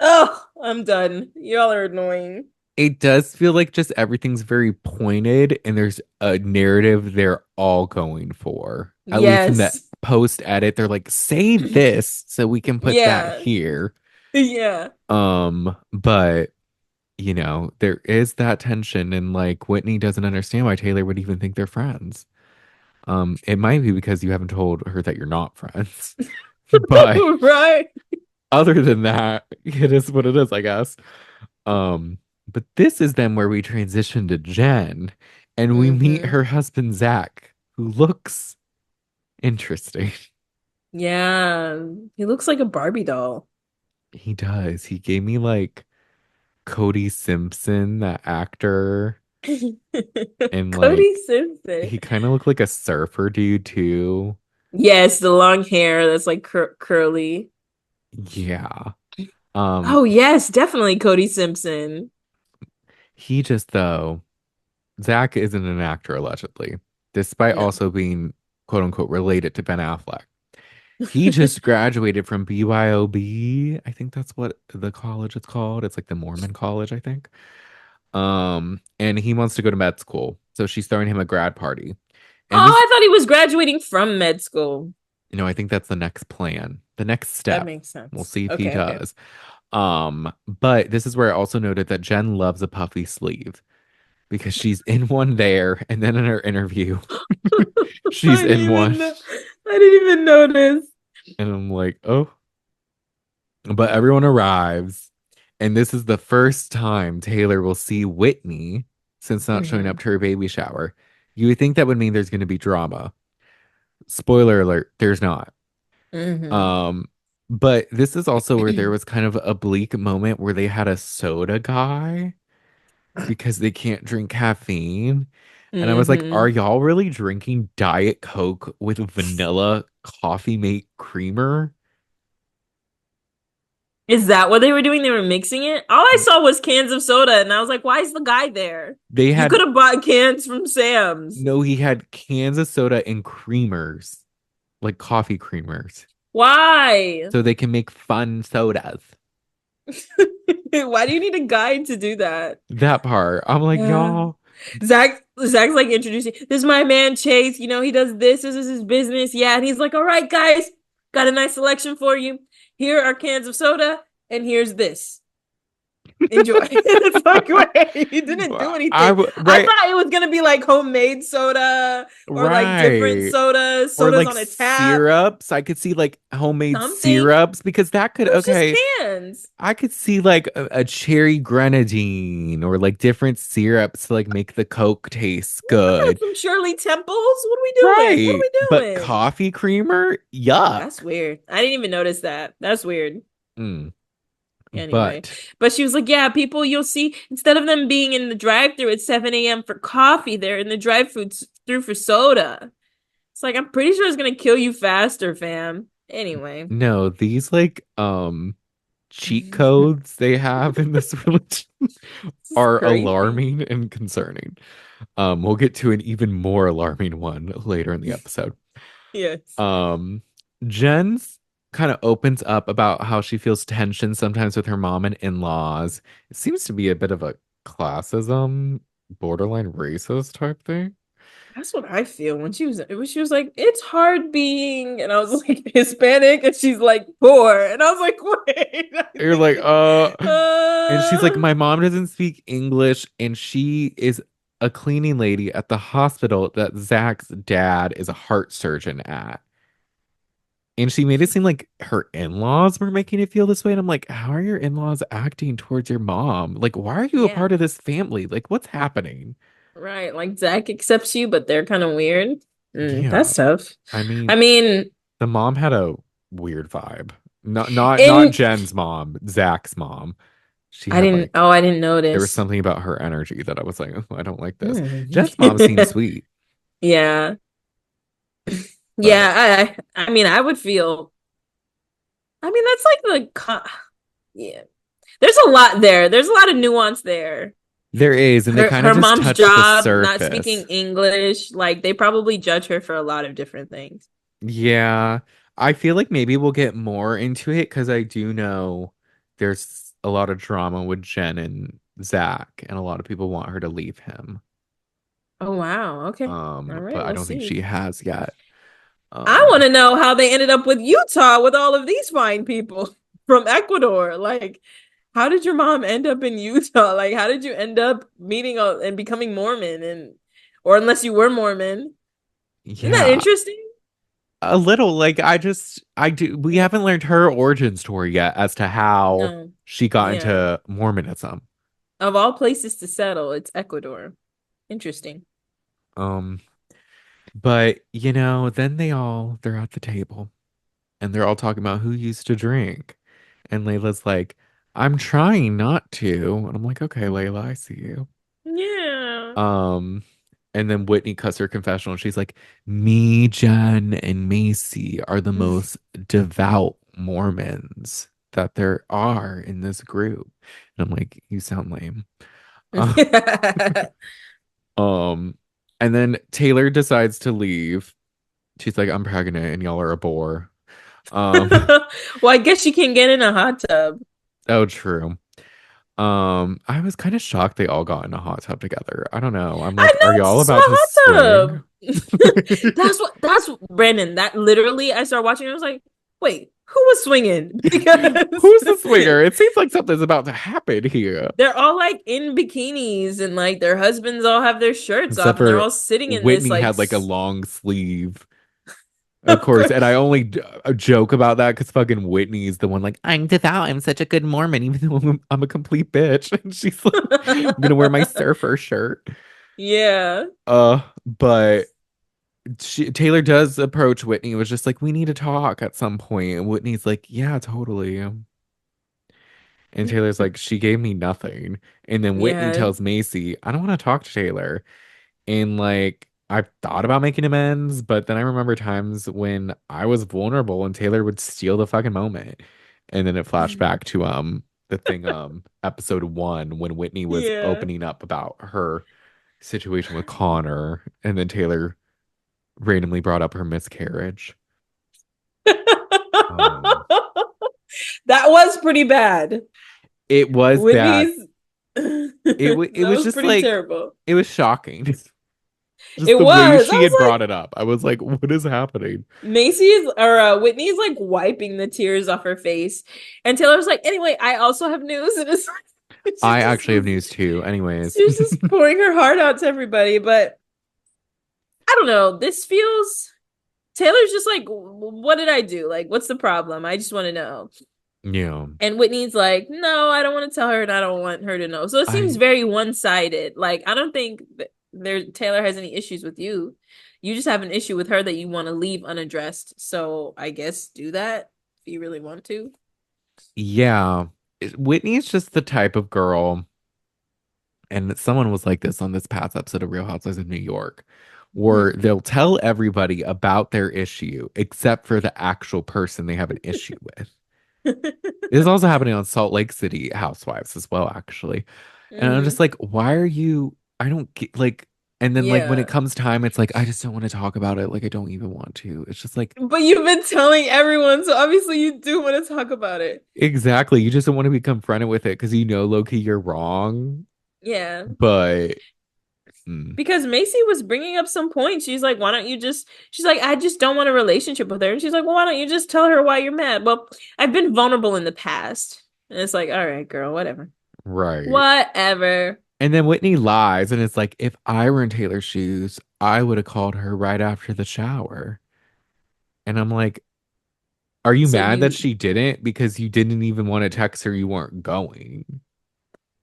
I'm done. Y'all are annoying. It does feel like just everything's very pointed and there's a narrative they're all going for. At least in that Yes. post edit, they're like, say this so we can put that Yeah. here. Yeah. But there is that tension and like Whitney doesn't understand why Taylor would even think they're friends. It might be because you haven't told her that you're not friends. But Right. other than that, it is what it is, I guess. Um, but this is then where we transition to Jen and we meet hmm her husband Zach, who looks interesting. Yeah. He looks like a Barbie doll. He does. He gave me like Cody Simpson, that actor, and Cody like Simpson. he kind of looked like a surfer dude too. Yes, the long hair that's like curly. Yeah. Um, Oh, yes, definitely Cody Simpson. he just though Zach isn't an actor allegedly, despite No. also being quote unquote related to Ben Affleck. He just graduated from BYOB. I think that's what the college is called. It's like the Mormon college, I think. And he wants to go to med school. So she's throwing him a grad party. Oh, And this, I thought he was graduating from med school. I think that's the next plan, the next That step. makes We'll sense. see if he Okay, okay. does. But this is where I also noted that Jen loves a puffy sleeve because she's in one there, and then in her interview, she's I didn't in one. even know. I didn't even notice. And I'm like, oh, but everyone arrives. And this is the first time Taylor will see Whitney since not showing up hmm to her baby shower. You would think that would mean there's going to be drama. Spoiler alert, there's not. hmm Um, but this is also where there was kind of a bleak moment where they had a soda guy because they can't drink caffeine. And I was like, are hmm y'all really drinking Diet Coke with vanilla coffee mate creamer? Is that what they were doing? They were mixing it? All I saw was cans of soda, and I was like, why is the guy there? They You had could have bought cans from Sam's. No, he had cans of soda and creamers, like coffee creamers, Why? so they can make fun sodas. Why do you need a guide to do that? That part, I'm like, Yeah. y'all, Zach's like introducing, this is my man Chase, he does this is his business. Yeah, and he's like, all right, guys, got a nice selection for you. Here are cans of soda, and here's this. Enjoy. It's like, wait, he didn't do anything. I right, thought it was gonna be like homemade soda or like different right, sodas, or like on a tap, syrups. I could see like homemade something. syrups because that could It was just okay. cans. I could see like a cherry grenadine or like different syrups to like make the Coke taste good. Some Shirley Temples. What are we doing? What are Right. we But doing? coffee creamer? Yuck. That's weird. I didn't even notice that. That's weird. Mm. Anyway, But but she was like, yeah, people you'll see, instead of them being in the drive-through at 7 a.m. for coffee, they're in the drive-through for soda. It's like, I'm pretty sure it's gonna kill you faster, fam. Anyway. no, these like cheat codes they have in this religion This is are crazy. alarming and concerning. We'll get to an even more alarming one later in the episode. Yes. Um, Jen's kind of opens up about how she feels tension sometimes with her mom and in-laws. It seems to be a bit of a classism, borderline racist type thing. That's what I feel when she was like, it's hard being, and I was like Hispanic, and she's like poor, and I was like, wait, I You're like, think, and she's like, uh, my mom doesn't speak English, and she is a cleaning lady at the hospital that Zach's dad is a heart surgeon at. And she made it seem like her in-laws were making it feel this way. And I'm like, how are your in-laws acting towards your mom? Like, why are you a yeah, part of this family? Like, what's happening? right. Like Zach accepts you, but they're kind of weird. Yeah. That's tough. I I mean, mean, the mom had a weird vibe. Not in Jen's mom, Zach's mom. She I had didn't. like Oh, I didn't there was notice. something about her energy that I was like, oh, I don't like this. Hmm. Jen's mom seems sweet, Yeah, but yeah. I mean, I would feel. I mean, that's like yeah. There's a lot there. There's a lot of nuance there. there is, and they kind of Her just mom's touched the job, not speaking surface. English, like they probably judge her for a lot of different things. Yeah, I feel like maybe we'll get more into it because I do know there's a lot of drama with Jen and Zach, and a lot of people want her to leave him. Oh wow. Okay. All But right, I we'll don't think see. she has yet. I want Um, to know how they ended up with Utah with all of these fine people from Ecuador. Like, how did your mom end up in Utah? Like, how did you end up meeting and becoming Mormon or unless you were Mormon? Isn't that yeah, interesting? a little. Like I do. We Yeah. haven't learned her origin story yet as to how No. she got Yeah. into Mormonism. Of all places to settle, it's Ecuador. Interesting. Um, but then they're at the table and they're all talking about who used to drink. And Layla's like, I'm trying not to. And I'm like, okay, Layla, I see you. Yeah. Um, and then Whitney cuts her confessional and she's like, me, Jen, and Macy are the most devout Mormons that there are in this group. And I'm like, you sound lame. Uh, um, and then Taylor decides to leave. She's like, I'm pregnant and y'all are a bore. Um, Well, I guess you can get in a hot tub. oh, true. I was kind of shocked they all got in a hot tub together. I don't know. I'm I like, know are it's y'all a about to small hot swing? tub. That's Brandon. That literally, I started watching. I was like, wait, who was swinging? Because Who's the swinger? It seems like something's about to happen here. they're all like in bikinis and like their husbands all have their shirts Except off and they're for all sitting in this Whitney like. had like a long sleeve, of Of course. And I course. only joke about that because fucking Whitney's the one like, I'm devout. I'm such a good Mormon, even though I'm a complete bitch. And she's like, I'm gonna wear my surfer shirt. Yeah. But Taylor does approach Whitney. It was just like, we need to talk at some point. And Whitney's like, yeah, totally. And Taylor's like, she gave me nothing. And then Whitney Yeah. tells Macy, I don't want to talk to Taylor. And like, I've thought about making amends, but then I remember times when I was vulnerable and Taylor would steal the fucking moment. And then it flashed back to the thing episode 1 when Whitney was Yeah. opening up about her situation with Connor, and then Taylor randomly brought up her miscarriage. Um, That was pretty bad. it was bad. Whitney's It that was was just pretty like terrible. it was shocking. Just It the way was. I she had was brought it up. I was like, what is happening? Macy's or Whitney's like wiping the tears off her face, and Taylor's like, "Anyway, I also have news." And it's she I just actually have was, news too. Anyways. she's just pouring her heart out to everybody. But I don't know. This feels Taylor's just like, "What did I do? Like, what's the problem? I just want to know." Yeah. And Whitney's like, "No, I don't want to tell her, and I don't want her to know." So it seems I very one-sided. Like, I don't think Taylor has any issues with you. You just have an issue with her that you want to leave unaddressed. So I guess do that if you really want to. yeah. Whitney's just the type of girl, and someone was like this on this past episode of Real Housewives of New York, where Hmm. they'll tell everybody about their issue except for the actual person they have an issue with. This is also happening on Salt Lake City Housewives as well, actually. And I'm just Hmm. like, why are you? I don't get like, and then like when it Yeah. comes time, it's like I just don't want to talk about it. Like I don't even want to. It's just like But you've been telling everyone, so obviously you do want to talk about it. exactly. You just don't want to be confronted with it because you know, low key, you're wrong. Yeah. But hmm, Because Macy was bringing up some points. She's like, why don't you just, she's like, I just don't want a relationship with her. And she's like, well, why don't you just tell her why you're mad? Well, I've been vulnerable in the past. And it's like, all right, girl, whatever. right. Whatever. And then Whitney lies, and it's like, if I were in Taylor's shoes, I would have called her right after the shower. And I'm like, are you So mad that you, she didn't? Because you didn't even want to text her you weren't going.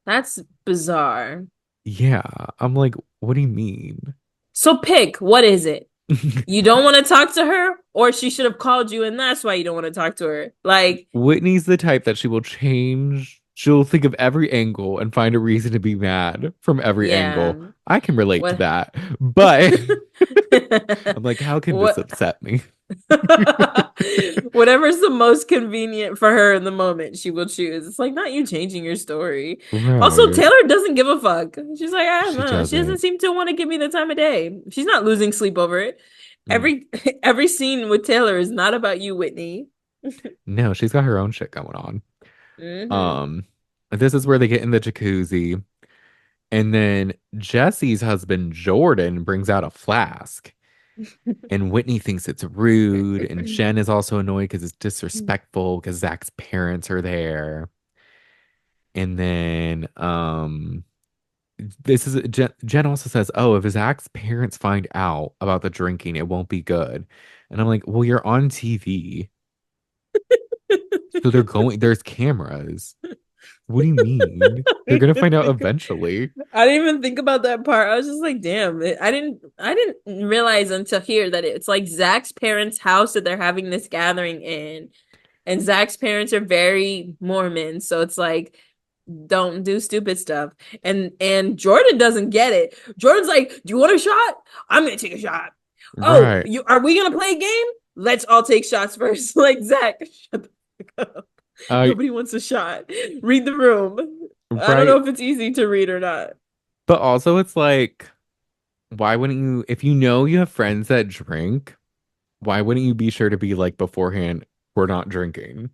that's bizarre. Yeah. I'm like, what do you mean? So pick, what is it? You don't want to talk to her, or she should have called you, and that's why you don't want to talk to her. Like, Whitney's the type that she will change. She'll think of every angle and find a reason to be mad from every yeah. angle. I can relate to What? that. But I'm like, how can this What? upset me? Whatever's the most convenient for her in the moment, she will choose. It's like not you changing your story. Also, Right. Taylor doesn't give a fuck. She's like, I don't She know. She doesn't doesn't. seem to want to give me the time of day. She's not losing sleep over it. Mm. Every every scene with Taylor is not about you, Whitney. No, she's got her own shit going on. Hmm. Um, this is where they get in the jacuzzi, and then Jesse's husband Jordan brings out a flask, and Whitney thinks it's rude, and Jen is also annoyed because it's disrespectful because Zach's parents are there. And then this is Jen also says, "Oh, if Zach's parents find out about the drinking, it won't be good." And I'm like, "Well, you're on TV, so they're going. There's cameras. What do you mean? They're gonna find out eventually." I didn't even think about that part. I was just like, damn, I didn't realize until here that it's like Zach's parents' house that they're having this gathering in. And Zach's parents are very Mormon, so it's like don't do stupid stuff. And Jordan doesn't get it. Jordan's like, "Do you want a shot? I'm gonna take a shot. Oh, Right. you are we gonna play a game? Let's all take shots first." Like Zach, shut the fuck up. I Nobody wants a shot. Read the room. I don't know right. if it's easy to read or not. But also it's like, why wouldn't you if you know you have friends that drink, why wouldn't you be sure to be like beforehand, we're not drinking?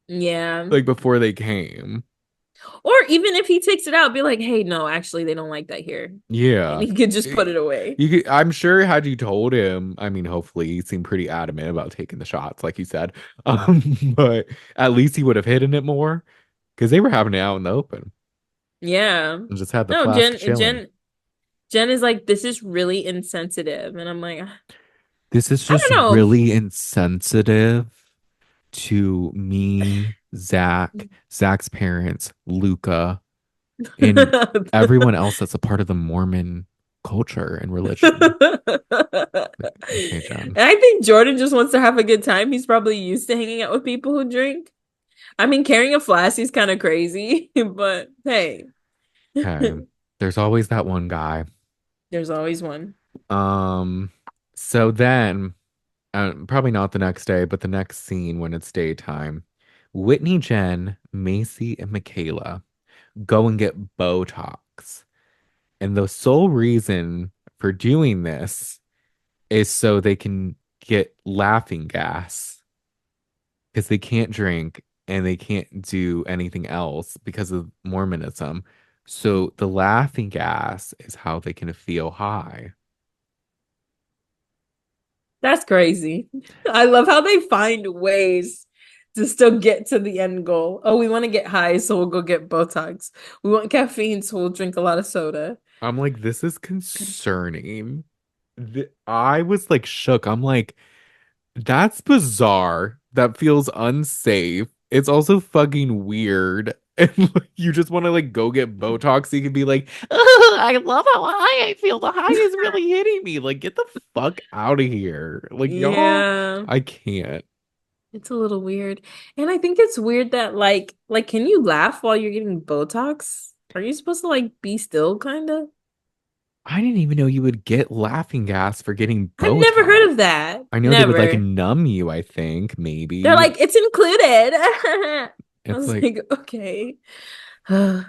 Yeah. Like before they came. Or even if he takes it out, be like, "Hey, no, actually, they don't like that here," and Yeah. he could just Y- put it away. You could, I'm sure had you told him, I mean, hopefully he seemed pretty adamant about taking the shots, like you said. But at least he would have hidden it more because they were having it out in the open Yeah. and just had the No, flask chilling. Jen is like, this is really insensitive. And I'm like, This is I just don't really insensitive to me, Zach's parents, Luca, and know. everyone else that's a part of the Mormon culture and religion. Like, okay, And John. I think Jordan just wants to have a good time. He's probably used to hanging out with people who drink. I mean, carrying a flask is kind of crazy, but hey, Okay. There's always that one guy. there's always one. Um, so then, probably not the next day, but the next scene when it's daytime, Whitney, Jen, Macy, and Michaela go and get Botox. And the sole reason for doing this is so they can get laughing gas because they can't drink and they can't do anything else because of Mormonism. So the laughing gas is how they can feel high. That's crazy. I love how they find ways to still get to the end goal. Oh, we want to get high, so we'll go get Botox. We want caffeine, so we'll drink a lot of soda. I'm like, this is concerning. I was like shook. I'm like, that's bizarre. That feels unsafe. It's also fucking weird. And like, you just want to like go get Botox so you can be like, "Ugh, I love how high I feel. The high is really hitting me. Like, get the fuck out of here. Like, y'all, Yeah, I can't. it's a little weird. And I think it's weird that like can you laugh while you're getting Botox? Are you supposed to like be still kind of? I didn't even know you would get laughing gas for getting I've never Botox. heard of that. I know they would like Never. numb you, I think, They're maybe. like, it's included. I It's was like, like, okay. I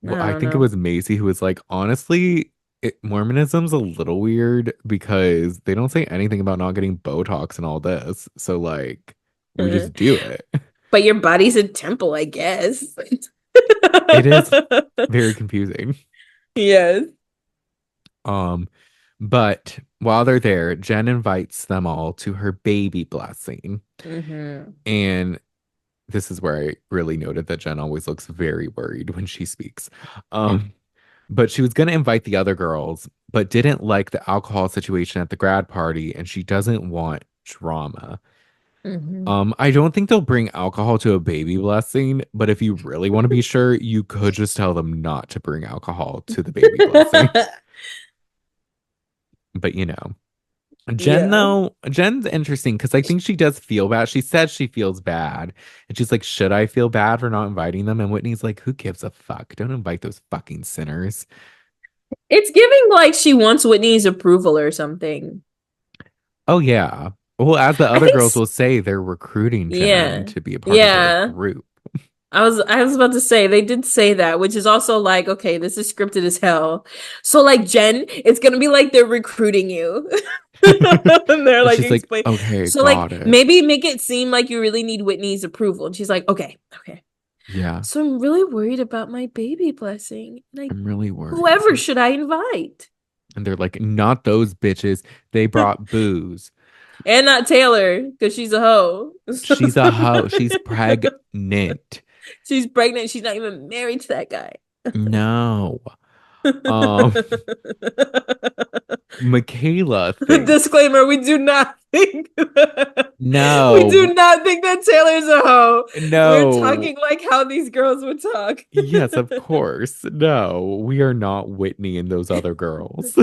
well, I don't think it know. was Macy who was like, honestly, Mormonism's a little weird because they don't say anything about not getting Botox and all this. So, like, we just do it. But your body's a temple, I guess. It is very confusing. Yes. Um, but while they're there, Jen invites them all to her baby blessing. Hmm. And this is where I really noted that Jen always looks very worried when she speaks. Um, but she was going to invite the other girls, but didn't like the alcohol situation at the grad party, and she doesn't want drama. Hmm. I don't think they'll bring alcohol to a baby blessing, but if you really want to be sure, you could just tell them not to bring alcohol to the baby blessing. But Jen, Yeah. though, Jen's interesting because I think she does feel bad. She said she feels bad. And she's like, should I feel bad for not inviting them? And Whitney's like, who gives a fuck? Don't invite those fucking sinners. It's giving like she wants Whitney's approval or something. Oh, yeah. Well, as the I other think, girls will say, they're recruiting Jen yeah. to be a part of their Yeah. group. I was about to say they did say that, which is also like, okay, this is scripted as hell. So like Jen, it's gonna be like they're recruiting you. And they're And like she's like, explain. okay, So like got it. maybe make it seem like you really need Whitney's approval. And she's like, okay, okay. Yeah, So I'm really worried about my baby blessing. Like, I'm really worried. whoever should I invite? And they're like, not those bitches. They brought booze. And not Taylor, because she's a hoe. She's a hoe. She's pregnant. She's pregnant. She's not even married to that guy. No. Um, Michaela thinks, Disclaimer, we do not think we no, do not think that Taylor's a hoe. We're no. talking like how these girls would talk. Yes, of course. No, we are not Whitney and those other girls.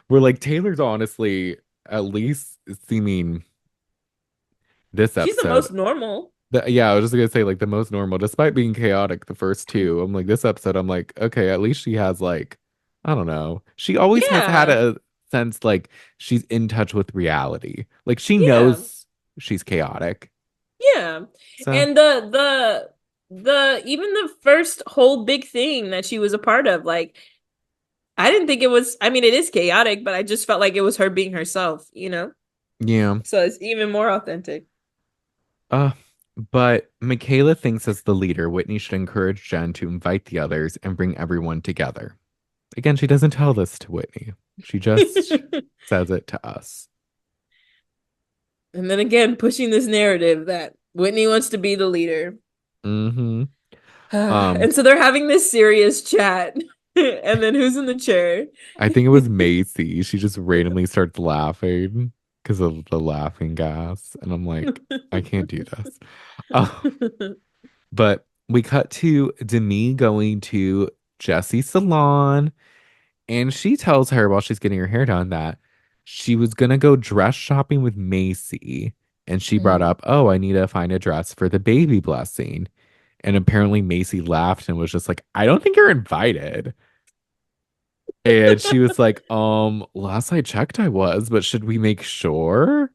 We're like, Taylor's honestly at least seeming this She's the episode. most normal. Yeah, I was just gonna say like the most normal, despite being chaotic the first two. I'm like, this episode, I'm like, okay, at least she has like, I don't know. She always has had Yeah. a sense like she's in touch with reality. Like she Yeah. knows she's chaotic. Yeah. So And the even the first whole big thing that she was a part of, like I didn't think it was, I mean, it is chaotic, but I just felt like it was her being herself, you know? yeah. So it's even more authentic. Uh, but Michaela thinks as the leader, Whitney should encourage Jen to invite the others and bring everyone together. Again, she doesn't tell this to Whitney. She just says it to us. And then again, pushing this narrative that Whitney wants to be the leader. Mm-hmm. Um, And so they're having this serious chat. And then who's in the chair? I think it was Macy. She just randomly starts laughing because of the laughing gas. And I'm like, I can't do this. Oh, but we cut to Demi going to Jesse's salon. And she tells her while she's getting her hair done that she was going to go dress shopping with Macy. And she brought Mm. up, oh, I need to find a dress for the baby blessing. And apparently Macy laughed and was just like, I don't think you're invited. And she was like, last I checked, I was, but should we make sure?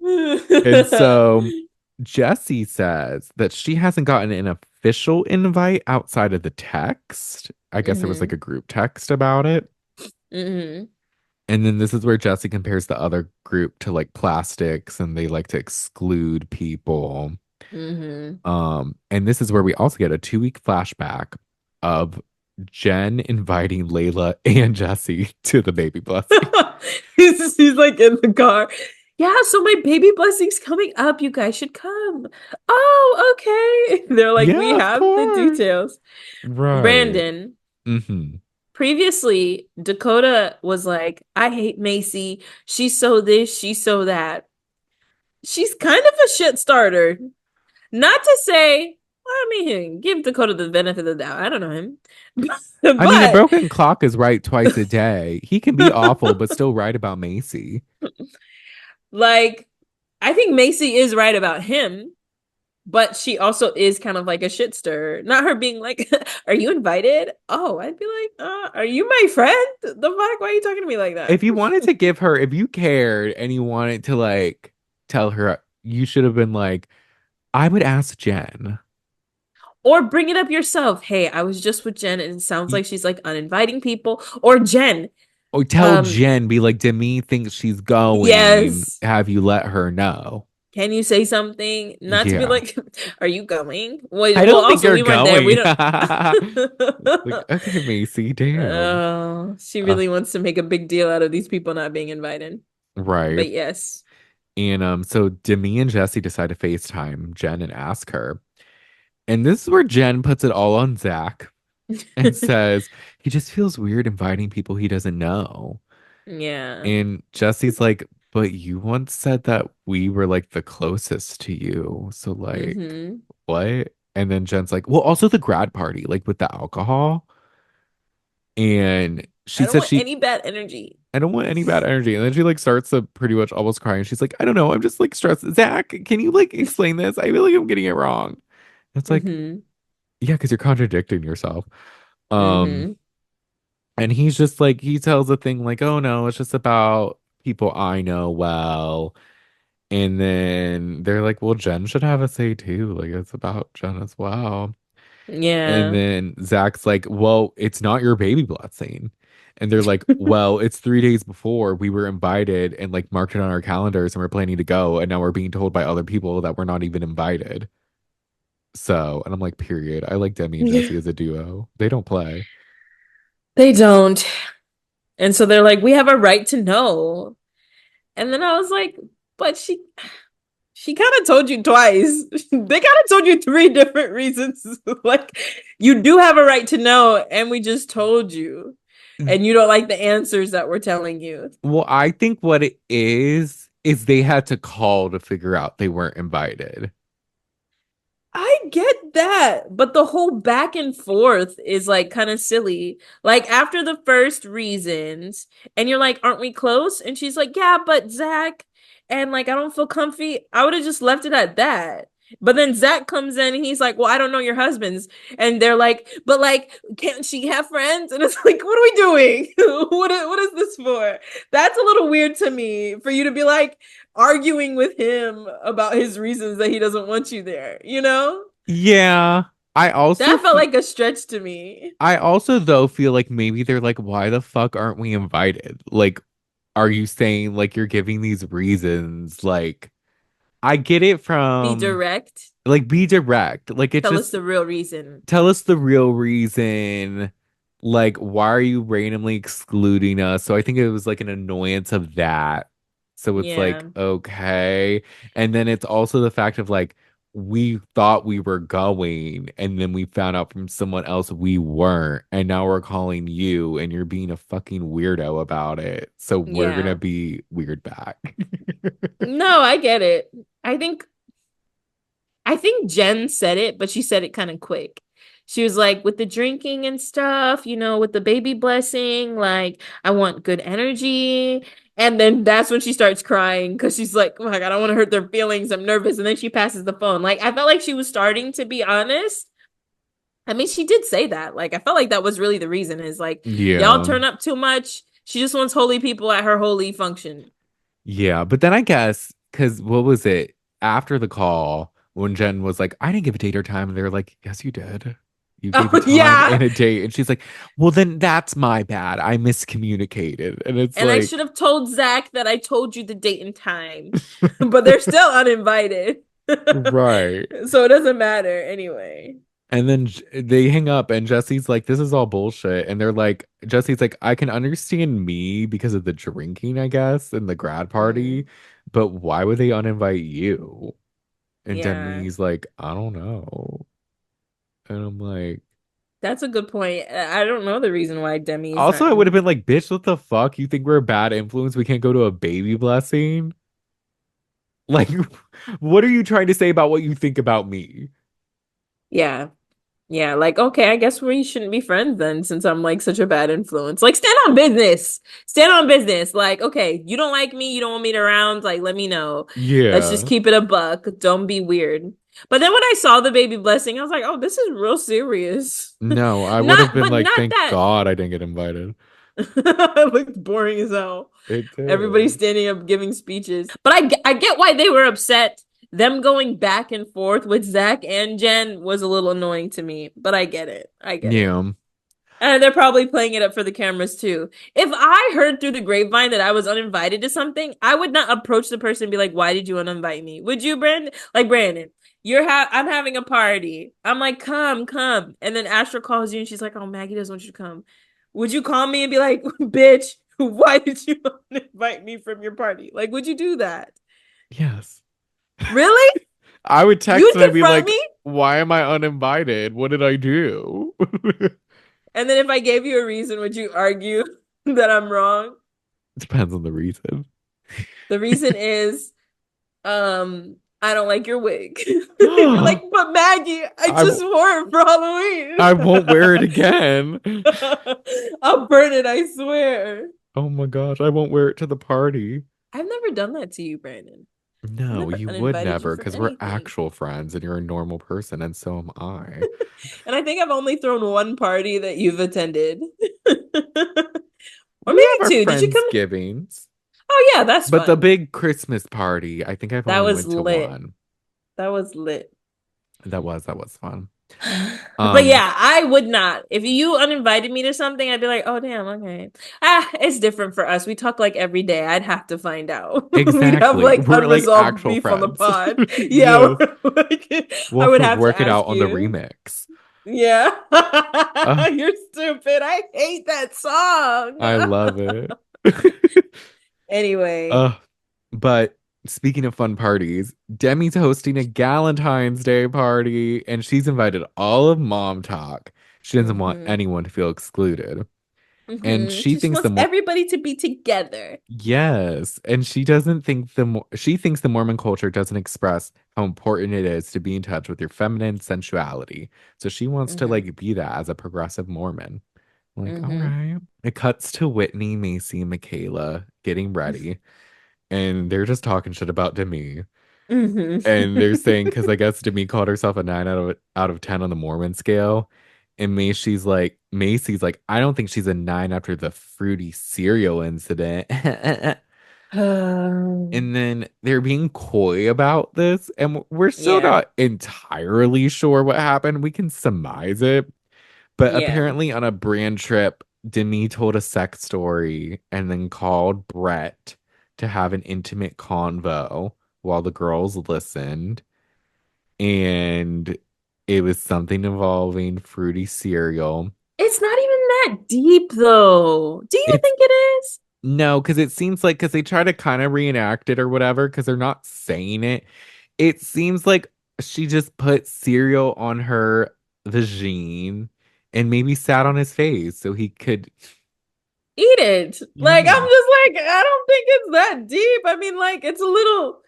And so Jessie says that she hasn't gotten an official invite outside of the text. I guess there was like Hmm. a group text about it. Hmm. And then this is where Jessie compares the other group to like plastics and they like to exclude people. Hmm. And this is where we also get a 2 week flashback of Jen inviting Layla and Jessie to the baby blessing. He's like in the car. Yeah, so my baby blessing's coming up. You guys should come. Oh, okay. They're like, we Yeah, of have the course. details. Right. Brandon, Mm-hmm. previously, Dakota was like, I hate Macy. She's so this, she's so that. She's kind of a shit starter. Not to say, I mean, give Dakota the benefit of the doubt. I don't know him. I mean, a But broken clock is right twice a day. He can be awful, but still right about Macy. like, I think Macy is right about him. But she also is kind of like a shit stirrer. Not her being like, "Are you invited?" Oh, I'd be like, "Are you my friend? The fuck? Why are you talking to me like that?" If you wanted to give her, if you cared and you wanted to like tell her, you should have been like, I would ask Jen. Or bring it up yourself. Hey, I was just with Jen, and it sounds Y- like she's like uninviting people. Or Jen, Or tell um, Jen, be like, Demi thinks she's going. yes. Have you let her know? Can you say something? Not to be Yeah. like, are you going? I Well, don't think also you're we weren't there. We going. don't. Like, okay, Macy, damn. She Uh, really wants to make a big deal out of these people not being invited. right. But yes. And so Demi and Jesse decide to FaceTime Jen and ask her. And this is where Jen puts it all on Zach and says he just feels weird inviting people he doesn't know. Yeah. And Jesse's like, but you once said that we were like the closest to you. So like, Mm-hmm. what? And then Jen's like, well, also the grad party, like with the alcohol. And I she don't said want she any bad energy. I don't want any bad energy. And then she like starts to pretty much almost crying. She's like, I don't know, I'm just like stressed. Zach, can you like explain this? I feel like I'm getting it wrong. It's like, Mm-hmm. yeah, because you're contradicting yourself. Um, Mm-hmm. and he's just like he tells a thing like, oh no, it's just about people I know well. And then they're like, well, Jen should have a say too. Like it's about Jen as well. And Yeah. then Zach's like, well, it's not your baby blessing. And they're like, well, it's 3 days before we were invited and like marked it on our calendars and we're planning to go. And now we're being told by other people that we're not even invited. So, and I'm like, period. I like Demi and Jesse as a duo. They don't play. They don't. And so they're like, we have a right to know. And then I was like, but she kind of told you twice. They kind of told you three different reasons. Like, you do have a right to know, and we just told you. And you don't like the answers that we're telling you. Well, I think what it is they had to call to figure out they weren't invited. I get that, but the whole back and forth is like kind of silly. Like after the first reasons, and you're like, "Aren't we close?" And she's like, "Yeah, but Zach," and like, "I don't feel comfy." I would have just left it at that. But then Zach comes in and he's like, "Well, I don't know your husband's," and they're like, "But like, can't she have friends?" And it's like, "What are we doing? What is this for?" That's a little weird to me for you to be like arguing with him about his reasons that he doesn't want you there, you know? Yeah. I also That felt feel like a stretch to me. I also though feel like maybe they're like, why the fuck aren't we invited? Like, are you saying like you're giving these reasons? Like, I get it Be from direct. like be direct. Like it's Tell us just the real reason. tell us the real reason. Like, why are you randomly excluding us? So I think it was like an annoyance of that. So it's like, Yeah. okay. And then it's also the fact of like, we thought we were going, and then we found out from someone else we weren't. And now we're calling you, and you're being a fucking weirdo about it. So we're gonna Yeah. be weird back. No, I get it. I think I think Jen said it, but she said it kind of quick. She was like, with the drinking and stuff, with the baby blessing, like, I want good energy. And then that's when she starts crying because she's like, oh my God, I don't want to hurt their feelings. I'm nervous. And then she passes the phone. Like, I felt like she was starting to be honest. I mean, she did say that. Like, I felt like that was really the reason is like, y'all Yeah. turn up too much. She just wants holy people at her holy function. Yeah, but then I guess because what was it after the call when Jen was like, I didn't give a date or time, and they were like, yes, you did. You gave a Oh, time yeah. and a date, and she's like, well, then that's my bad. I miscommunicated, and it's And I like, should have told Zach that I told you the date and time, but they're still uninvited. right. So it doesn't matter anyway. And then they hang up, and Jesse's like, this is all bullshit, and they're like, Jesse's like, I can understand me because of the drinking, I guess, and the grad Mm, party, but why would they uninvite you? And yeah, Demi's like, I don't know. And I'm like, that's a good point. I don't know the reason why Demi's also, not I would have in. been like, bitch, what the fuck? You think we're a bad influence? We can't go to a baby blessing? Like, what are you trying to say about what you think about me? Yeah. Yeah, like okay, I guess we shouldn't be friends then since I'm like such a bad influence. Like stand on business. Stand on business. Like, okay, you don't like me, you don't want me around, like let me know. Let's just Yeah. keep it a buck. Don't be weird. But then when I saw the baby blessing, I was like, oh, this is real serious. No, I would have Not, been but like, not thank that. God I didn't get invited. It looked boring as hell. It Everybody did. standing up giving speeches. But I get why they were upset. Them going back and forth with Zach and Jen was a little annoying to me, but I get it. I get it. Yeah. And they're probably playing it up for the cameras too. If I heard through the grapevine that I was uninvited to something, I would not approach the person and be like, "Why did you uninvite me?" Would you, Brandon? Like Brandon, I'm having a party. I'm like, "Come, come." And then Astra calls you and she's like, "Oh, Maggie doesn't want you to come." Would you call me and be like, "Bitch, why did you invite me from your party?" Like, would you do that? Yes. Really? I would text You'd and I'd be confront like, me? why am I uninvited? What did I do? And then if I gave you a reason, would you argue that I'm wrong? Depends on the reason. The reason is I don't like your wig. You're like, but Maggie, I I, just w- wore it for Halloween. I won't wear it again. I'll burn it, I swear. Oh my gosh, I won't wear it to the party. I've never done that to you, Brandon. I've No, never you would uninvited you never from because we're anything. actual friends and you're a normal person and so am I. And I think I've only thrown one party that you've attended. Or We maybe have our two. Did you come? Friendsgivings, Oh yeah, that's but the fun. big Christmas party, I think I've That only was went to lit. one. That was lit. That was fun. But Um, yeah, I would not. If you uninvited me to something, I'd be like, oh damn, okay. It's different for us. We talk like every day. I'd have to find out. We'd have exactly. like We're like unresolved actual beef on the friends. pod. Yeah, Yes. like, We'll I have would to have to work it ask out on the you. remix. Yeah. Uh, You're stupid. I hate that song. I love it. Anyway. uh, but speaking of fun parties, Demi's hosting a Galentine's Day party and she's invited all of Momtok. She doesn't want Hmm. anyone to feel excluded. And Hmm. she She just thinks the wants more everybody to be together. yes, and she doesn't think she thinks the Mormon culture doesn't express how important it is to be in touch with your feminine sensuality. So she wants to Hmm. like be that as a progressive Mormon. I'm like, all Hmm. right. It cuts to Whitney, Macy, and Michaela getting ready, and they're just talking shit about Demi. Hmm. And they're saying because I guess Demi called herself a 9 out of 10 on the Mormon scale. And Macy's like, I don't think she's a 9 after the fruity cereal incident. And then they're being coy about this, and we're still Yeah. not entirely sure what happened. We can surmise it, but Yeah. apparently on a brand trip, Demi told a sex story and then called Brett to have an intimate convo while the girls listened, and it was something involving fruity cereal. It's not even that deep though. Do you It's think it is? no, because it seems like because they try to kind of reenact it or whatever, because they're not saying it. It seems like she just put cereal on her vagine and maybe sat on his face so he could. Eat it. Like I'm Yeah. just like I don't think it's that deep. I mean, like it's a little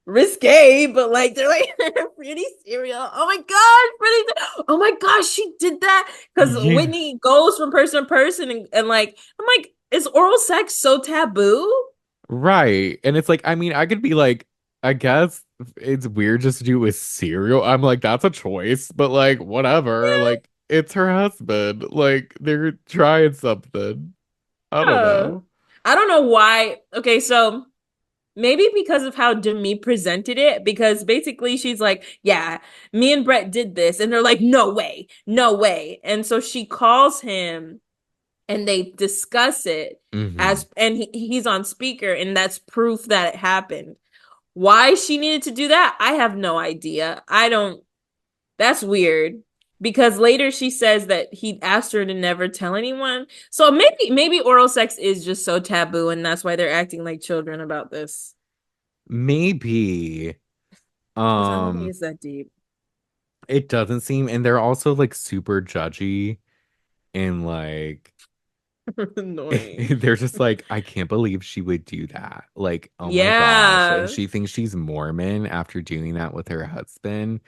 risque, but like they're like pretty cereal. Oh my god, pretty. Oh my gosh, she did that because Yeah. Whitney goes from person to person, and like I'm like, is oral sex so taboo? Right. And it's like, I mean, I could be like, I guess it's weird just to do it with cereal. I'm like, that's a choice, but like, whatever. Like, it's her husband. Like, they're trying something. I don't Yeah. know. I don't know why. Okay, so maybe because of how Demi presented it, because basically she's like, yeah, me and Brett did this. And they're like, no way, no way. And so she calls him and they discuss it Hmm. as, and he's on speaker, and that's proof that it happened. Why she needed to do that, I have no idea. I don't, that's weird. Because later she says that he asked her to never tell anyone. So maybe oral sex is just so taboo and that's why they're acting like children about this. Maybe. Because I don't think Um, it's that deep. it doesn't seem, and they're also like super judgy and like Annoying. they're just like, I can't believe she would do that. Like, oh my gosh. And Yeah. she thinks she's Mormon after doing that with her husband.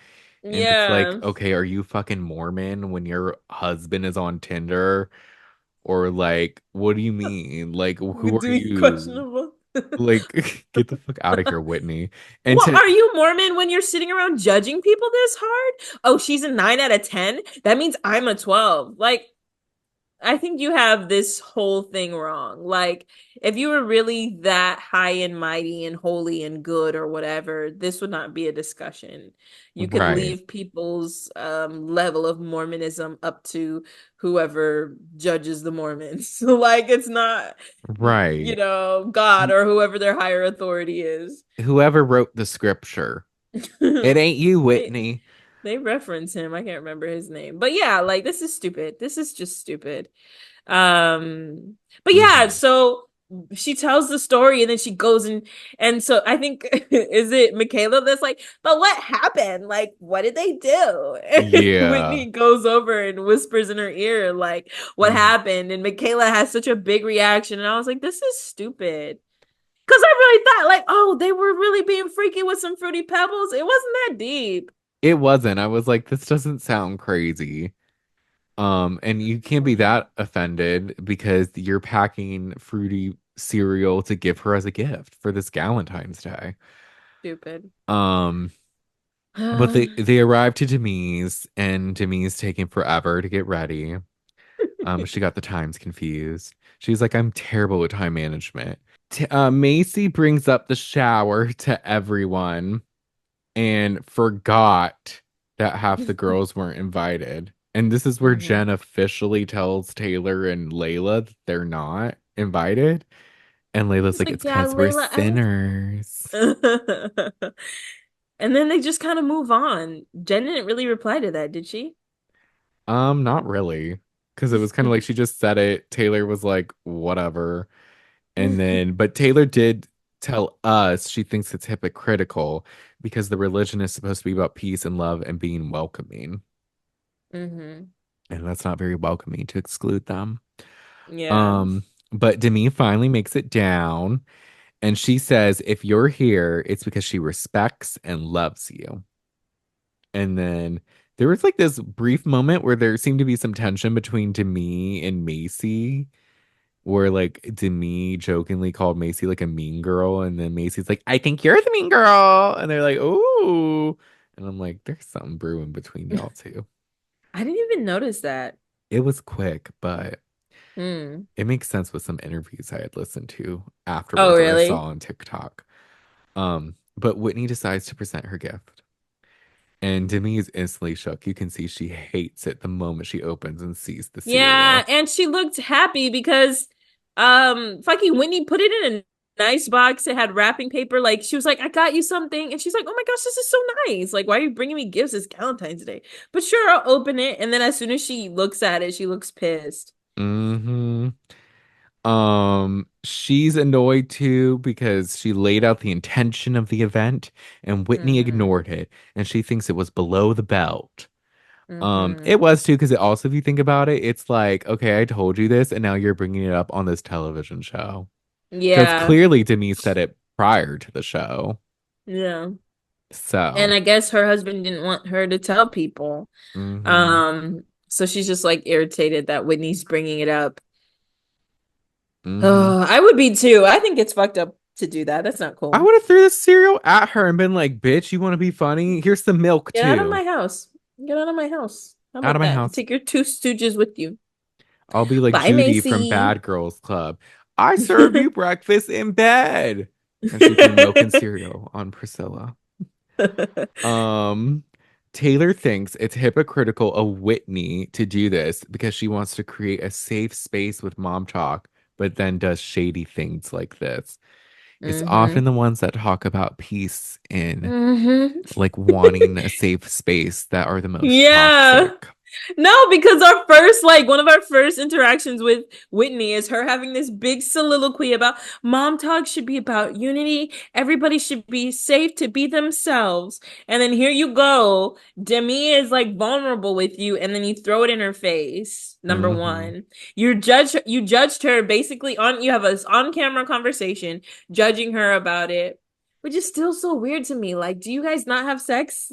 And it's like, Yeah. okay, are you fucking Mormon when your husband is on Tinder? Or like, what do you mean? Like, who are Do you you? questionable? Like, get the fuck out of here, Whitney. And Well, to are you Mormon when you're sitting around judging people this hard? Oh, she's a 9 out of 10. That means I'm a 12. Like, I think you have this whole thing wrong. Like, if you were really that high and mighty and holy and good or whatever, this would not be a discussion. You could right, leave people's level of Mormonism up to whoever judges the Mormons. Like, it's not, right. God or whoever their higher authority is. Whoever wrote the scripture. It ain't you, They Whitney. they reference him. I can't remember his name. But yeah, like this is stupid. This is just stupid. Um, but yeah, Hmm. so she tells the story and then she goes and so I think is it Michaela that's like, but what happened? Like, what did they do? And Yeah. Whitney goes over and whispers in her ear, like, what Mhm. happened? And Michaela has such a big reaction, and I was like, this is stupid. Because I really thought, like, oh, they were really being freaky with some fruity pebbles. It wasn't that deep. It wasn't. I was like, this doesn't sound crazy. And you can't be Mm, that offended because you're packing fruity cereal to give her as a gift for this Galentine's Day. stupid. Um, but they arrived to Demi's and Demi's taking forever to get ready. She got the times confused. She's like, I'm terrible with time management. Macy brings up the shower to everyone and forgot that half the girls weren't invited. And this is where Mhm. Jen officially tells Taylor and Layla that they're not invited. And Layla's It's like, like, it's yeah, because we're Layla, I sinners. don't. And then they just kind of move on. Jen didn't really reply to that, did she? Not really. Because it was kind of like she just said it. Taylor was like, whatever. And then, but Taylor did tell us she thinks it's hypocritical because the religion is supposed to be about peace and love and being welcoming. Hmm. And that's not very welcoming to exclude them. Yeah. Um, but Demi finally makes it down and she says, if you're here, it's because she respects and loves you. And then there was like this brief moment where there seemed to be some tension between Demi and Macy, where like Demi jokingly called Macy like a mean girl, and then Macy's like, I think you're the mean girl. And they're like, ooh. And I'm like, there's something brewing between y'all two. I didn't even notice that. It was quick, but Hmm. it makes sense with some interviews I had listened to Oh, afterwards or I saw really? on TikTok. But Whitney decides to present her gift. And Demi is instantly shook. You can see she hates it the moment she opens and sees the Yeah, cereal. and she looked happy because fucking Whitney put it in a nice box. It had wrapping paper. Like she was like, I got you something. And she's like, oh my gosh, this is so nice. Like, why are you bringing me gifts? It's Valentine's Day. But sure, I'll open it. And then as soon as she looks at it, she looks pissed. Hmm. She's annoyed too because she laid out the intention of the event and Whitney Mm-hmm. ignored it and she thinks it was below the belt. Mm-hmm. It was too because it also, if you think about it, it's like, okay, I told you this and now you're bringing it up on this television show. Because Yeah. clearly Denise said it prior to the show. Yeah. And So, I guess her husband didn't want her to tell people. hmm So she's just like irritated that Whitney's bringing it up. hmm I would be too. I think it's fucked up to do that. That's not I cool. would have threw the cereal at her and been like, bitch, you want to be funny? Here's some milk Get out of too. my house. Get out of my house. How Out of about my that? house. Take your two stooges with you. I'll be like Bye, Judy from Macy. Bad Girls Club. I serve you breakfast in bed. And she threw milk and cereal on Priscilla. Um, Taylor thinks it's hypocritical of Whitney to do this because she wants to create a safe space with Momtok, but then does shady things like this. It's often Hmm. the ones that talk about peace and Hmm. like wanting a safe space that are the most Yeah. toxic. No, because our first, like, one of our first interactions with Whitney is her having this big soliloquy about mom talk should be about unity. Everybody should be safe to be themselves. And then here you go. Demi is like vulnerable with you, and then you throw it in her face. Number Hmm. one, you judged her basically you have a on camera conversation judging her about it, which is still so weird to me. Like, do you guys not have sex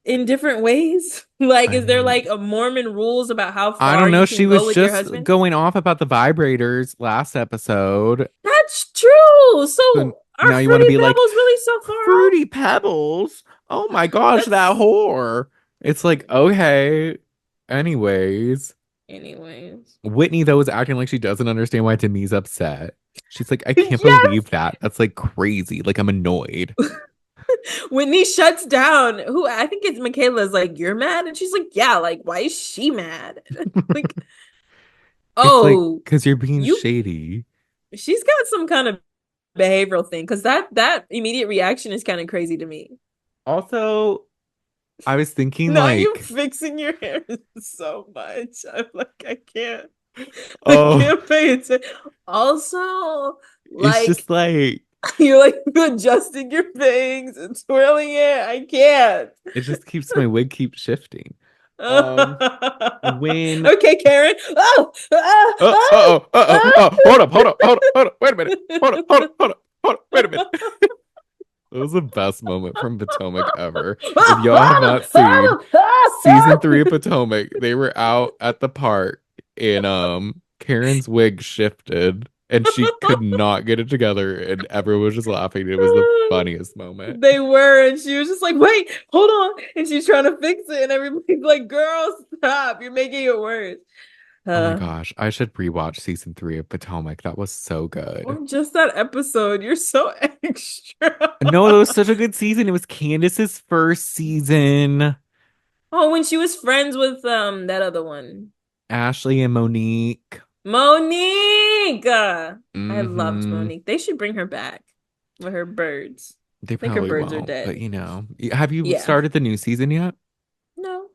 in different ways? Like, I is there mean, like a Mormon rules about how I far don't know. you She can go was with your just husband? going off about the vibrators last episode. That's true. Oh, So so are now you want to Fruity be like, Pebbles really so far off? Fruity Pebbles? Oh my gosh, that That's whore. It's like, okay. Anyways, anyways. Whitney, though, is acting like she doesn't understand why Demi's upset. She's like, I can't Yes. believe that. That's like crazy. Like, I'm annoyed. Whitney shuts down. Who I think it's Michaela's like, you're mad? And she's like, yeah, like, why is she mad? Like, It's like, oh, because you're being you shady. she's got some kind of behavioral thing because that immediate reaction is kind of crazy to me. Also, I was thinking, Not you like, fixing your hair so much. I'm like, I oh, can't pay attention. Also, it's like just like, you're like adjusting your bangs and twirling it. I can't. it just keeps my wig keep shifting. When Okay, Karen. Oh, hold up, wait a minute, wait a minute. It was the best moment from Potomac ever. If y'all have not seen season 3 of Potomac, they were out at the park and Karen's wig shifted and she could not get it together and everyone was just laughing. It was the funniest moment. They were, and she was just like, wait, hold on. And she's trying to fix it, and everybody's like, girl, stop. You're making it worse. Oh my Uh, gosh, I should rewatch season 3 of Potomac. That was so good. or just that episode. You're so extra. No, that was such a good season. It was Candace's first season. Oh, when she was friends with that other one. Ashley and Monique. Monique. I loved Mm-hmm. Monique. They should bring her back with her birds. They I think her probably birds are won't, but dead. you know. Have you Yeah. started the new season yet? No.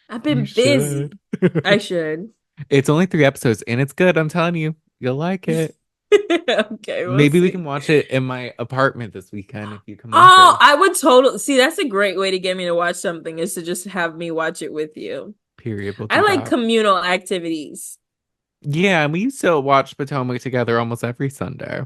I've You been should. busy. I should. It's only 3 episodes and it's good. I'm telling you. You'll like it. Okay, we'll Maybe we see. can watch it in my apartment this weekend if you come Oh, over. I would totally see. That's a great way to get me to watch something is to just have me watch it with you. Period. We'll I do like that. communal activities. Yeah, and we used to watch Potomac together almost every Sunday.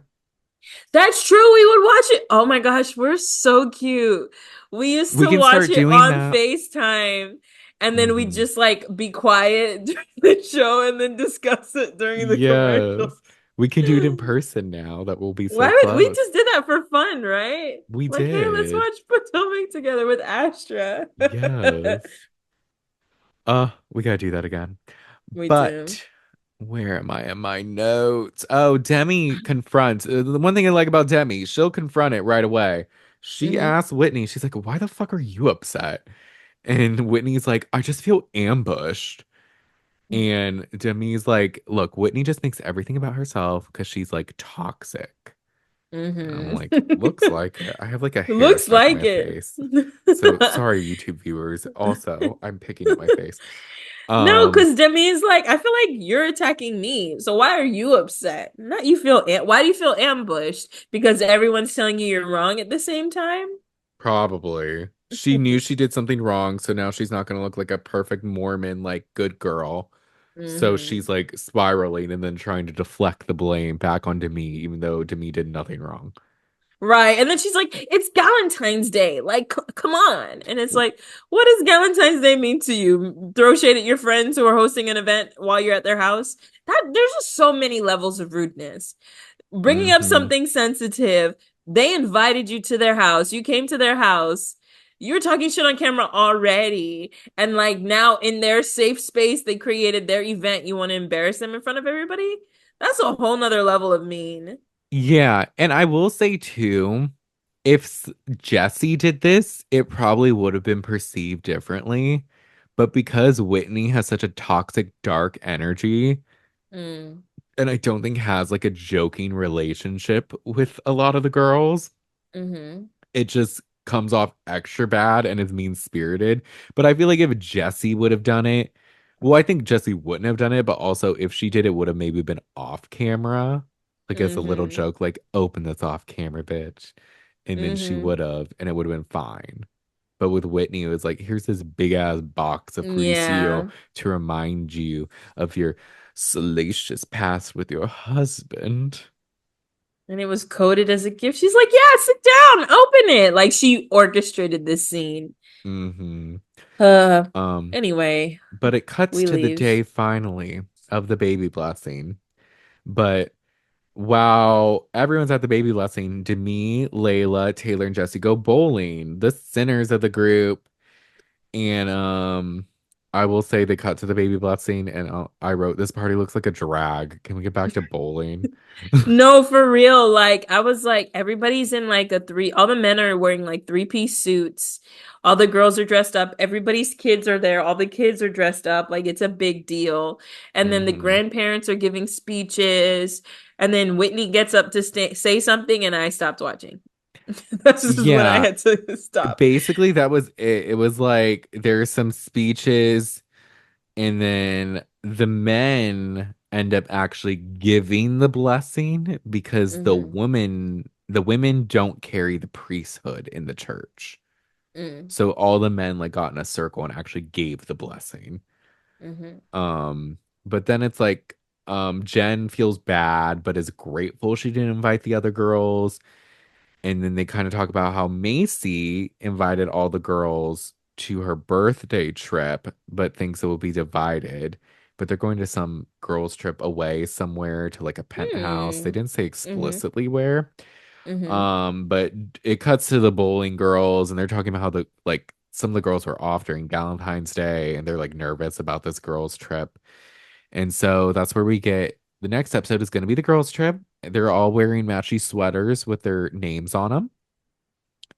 That's true. We would watch it. Oh my gosh, we're so cute. We used We to can watch start it doing on that. FaceTime and then we Hmm. just like be quiet during the show and then discuss it during the commercials. Yes. We can do it in person now that we'll be so Why would we close. just did that for fun, right? We Like, hey, let's did. watch Potomac together with Astra. Yes. We gotta do that again. We do. But where am I in my notes? Oh, Demi confronts. The one thing I like about Demi, she'll confront it right away. She Hmm. asks Whitney, she's like, why the fuck are you upset? And Whitney's like, I just feel ambushed. And Demi's like, look, Whitney just thinks everything about herself because she's like toxic. And I'm Hmm. like, looks like it. I have like a hair Looks stuck in like my it. face. So sorry, YouTube viewers. Also, I'm picking at my face. No, Um, because Demi's like, I feel like you're attacking me. So why are you upset? Not you feel why do you feel ambushed? Because everyone's telling you you're wrong at the same time? Probably. She knew she did something wrong, so now she's not gonna look like a perfect Mormon, like good girl. So Hmm. she's like spiraling and then trying to deflect the blame back onto me, even though Demi did nothing wrong. Right. And then she's like, it's Galentine's Day. Like, come on. And it's like, what does Galentine's Day mean to you? Throw shade at your friends who are hosting an event while you're at their house? That there's just so many levels of rudeness. Bringing up Hmm. something sensitive. They invited you to their house. You came to their house. You were talking shit on camera already. And like now in their safe space, they created their event. You want to embarrass them in front of everybody? That's a whole nother level of mean. Yeah, and I will say too, if Jesse did this, it probably would have been perceived differently. But because Whitney has such a toxic, dark energy, Mm, and I don't think has like a joking relationship with a lot of the girls, mm-hmm. it just comes off extra bad and is mean-spirited. But I feel like if Jesse would have done it, well, I think Jesse wouldn't have done it, but also if she did, it would have maybe been off camera, like as a little Mm-hmm. joke, like open this off camera, bitch. And then she Mm-hmm. would have, and it would have been fine. But with Whitney, it was like, here's this big ass box of free Yeah. cereal to remind you of your salacious past with your husband. And it was coded as a gift. She's like, yeah, sit down, open it. Like she orchestrated this scene. Hmm. Uh Um, anyway, but it cuts we to the leave. day finally of the baby blessing. But Wow, everyone's at the baby blessing. Demi, Layla, Taylor, and Jesse go bowling. The sinners of the group. And I will say they cut to the baby blessing, and I wrote this party looks like a drag. Can we get back to bowling? No, for real. Like, I was like, everybody's in like all the men are wearing like three-piece suits. All the girls are dressed up. Everybody's kids are there. All the kids are dressed up. Like, it's a big deal. And then the Hmm. grandparents are giving speeches. And then Whitney gets up to say something, and I stopped watching. This is when I Yeah, had to stop. basically that was it. It was like there's some speeches, and then the men end up actually giving the blessing because Hmm. the women don't carry the priesthood in the church. Mm. So all the men like got in a circle and actually gave the blessing. Hmm. Um, but then it's like Jen feels bad but is grateful she didn't invite the other girls. And then they kind of talk about how Macy invited all the girls to her birthday trip, but thinks it will be divided. But they're going to some girls' trip away somewhere to like a penthouse. They Hmm. didn't say Hmm. explicitly where. Hmm. But it cuts to the bowling girls, and they're talking about how the like some of the girls were off during Valentine's Day, and they're like nervous about this girls' trip. And so that's where we get the next episode is going to be the girls' trip. They're all wearing matchy sweaters with their names on them.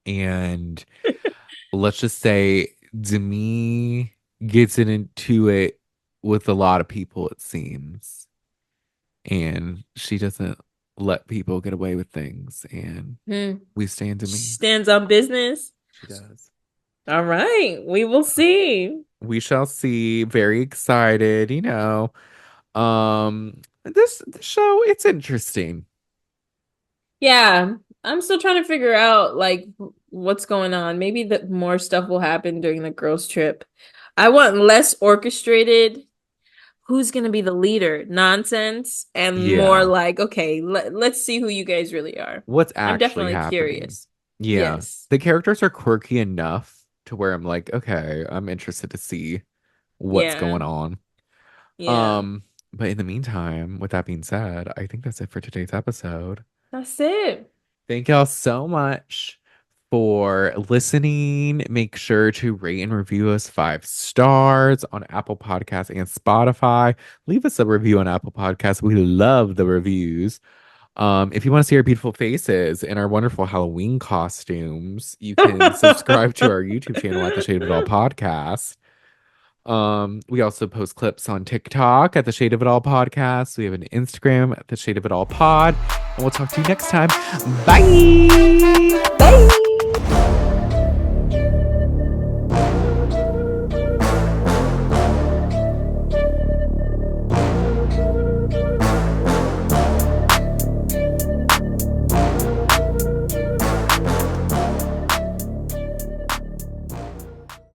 And let's just say Demi gets into it with a lot of people, it seems. And she doesn't let people get away with things. And Hmm. we stand Demi. Stands on business. She does. All right, we will see. We shall see. Very excited, you know. This show, it's interesting. Yeah, I'm still trying to figure out like what's going on. Maybe that more stuff will happen during the girls' trip. I want less orchestrated. Who's gonna be the leader? Nonsense, and more Yeah. like, okay, let's see who you guys really are. What's I'm actually definitely happening. curious. Yeah. Yes. The characters are quirky enough to where I'm like, okay, I'm interested to see what's Yeah. going on. Yeah. Um, but in the meantime, with that being said, I think that's it for today's episode. That's it. Thank y'all so much for listening. Make sure to rate and review us 5 stars on Apple Podcasts and Spotify. Leave us a review on Apple Podcasts. We love the reviews. If you want to see our beautiful faces and our wonderful Halloween costumes, you can subscribe to our YouTube channel at the Shade of It All Podcast. We also post clips on TikTok at the Shade of It All Podcast. We have an Instagram at the Shade of It All Pod, and we'll talk to you next time. Bye.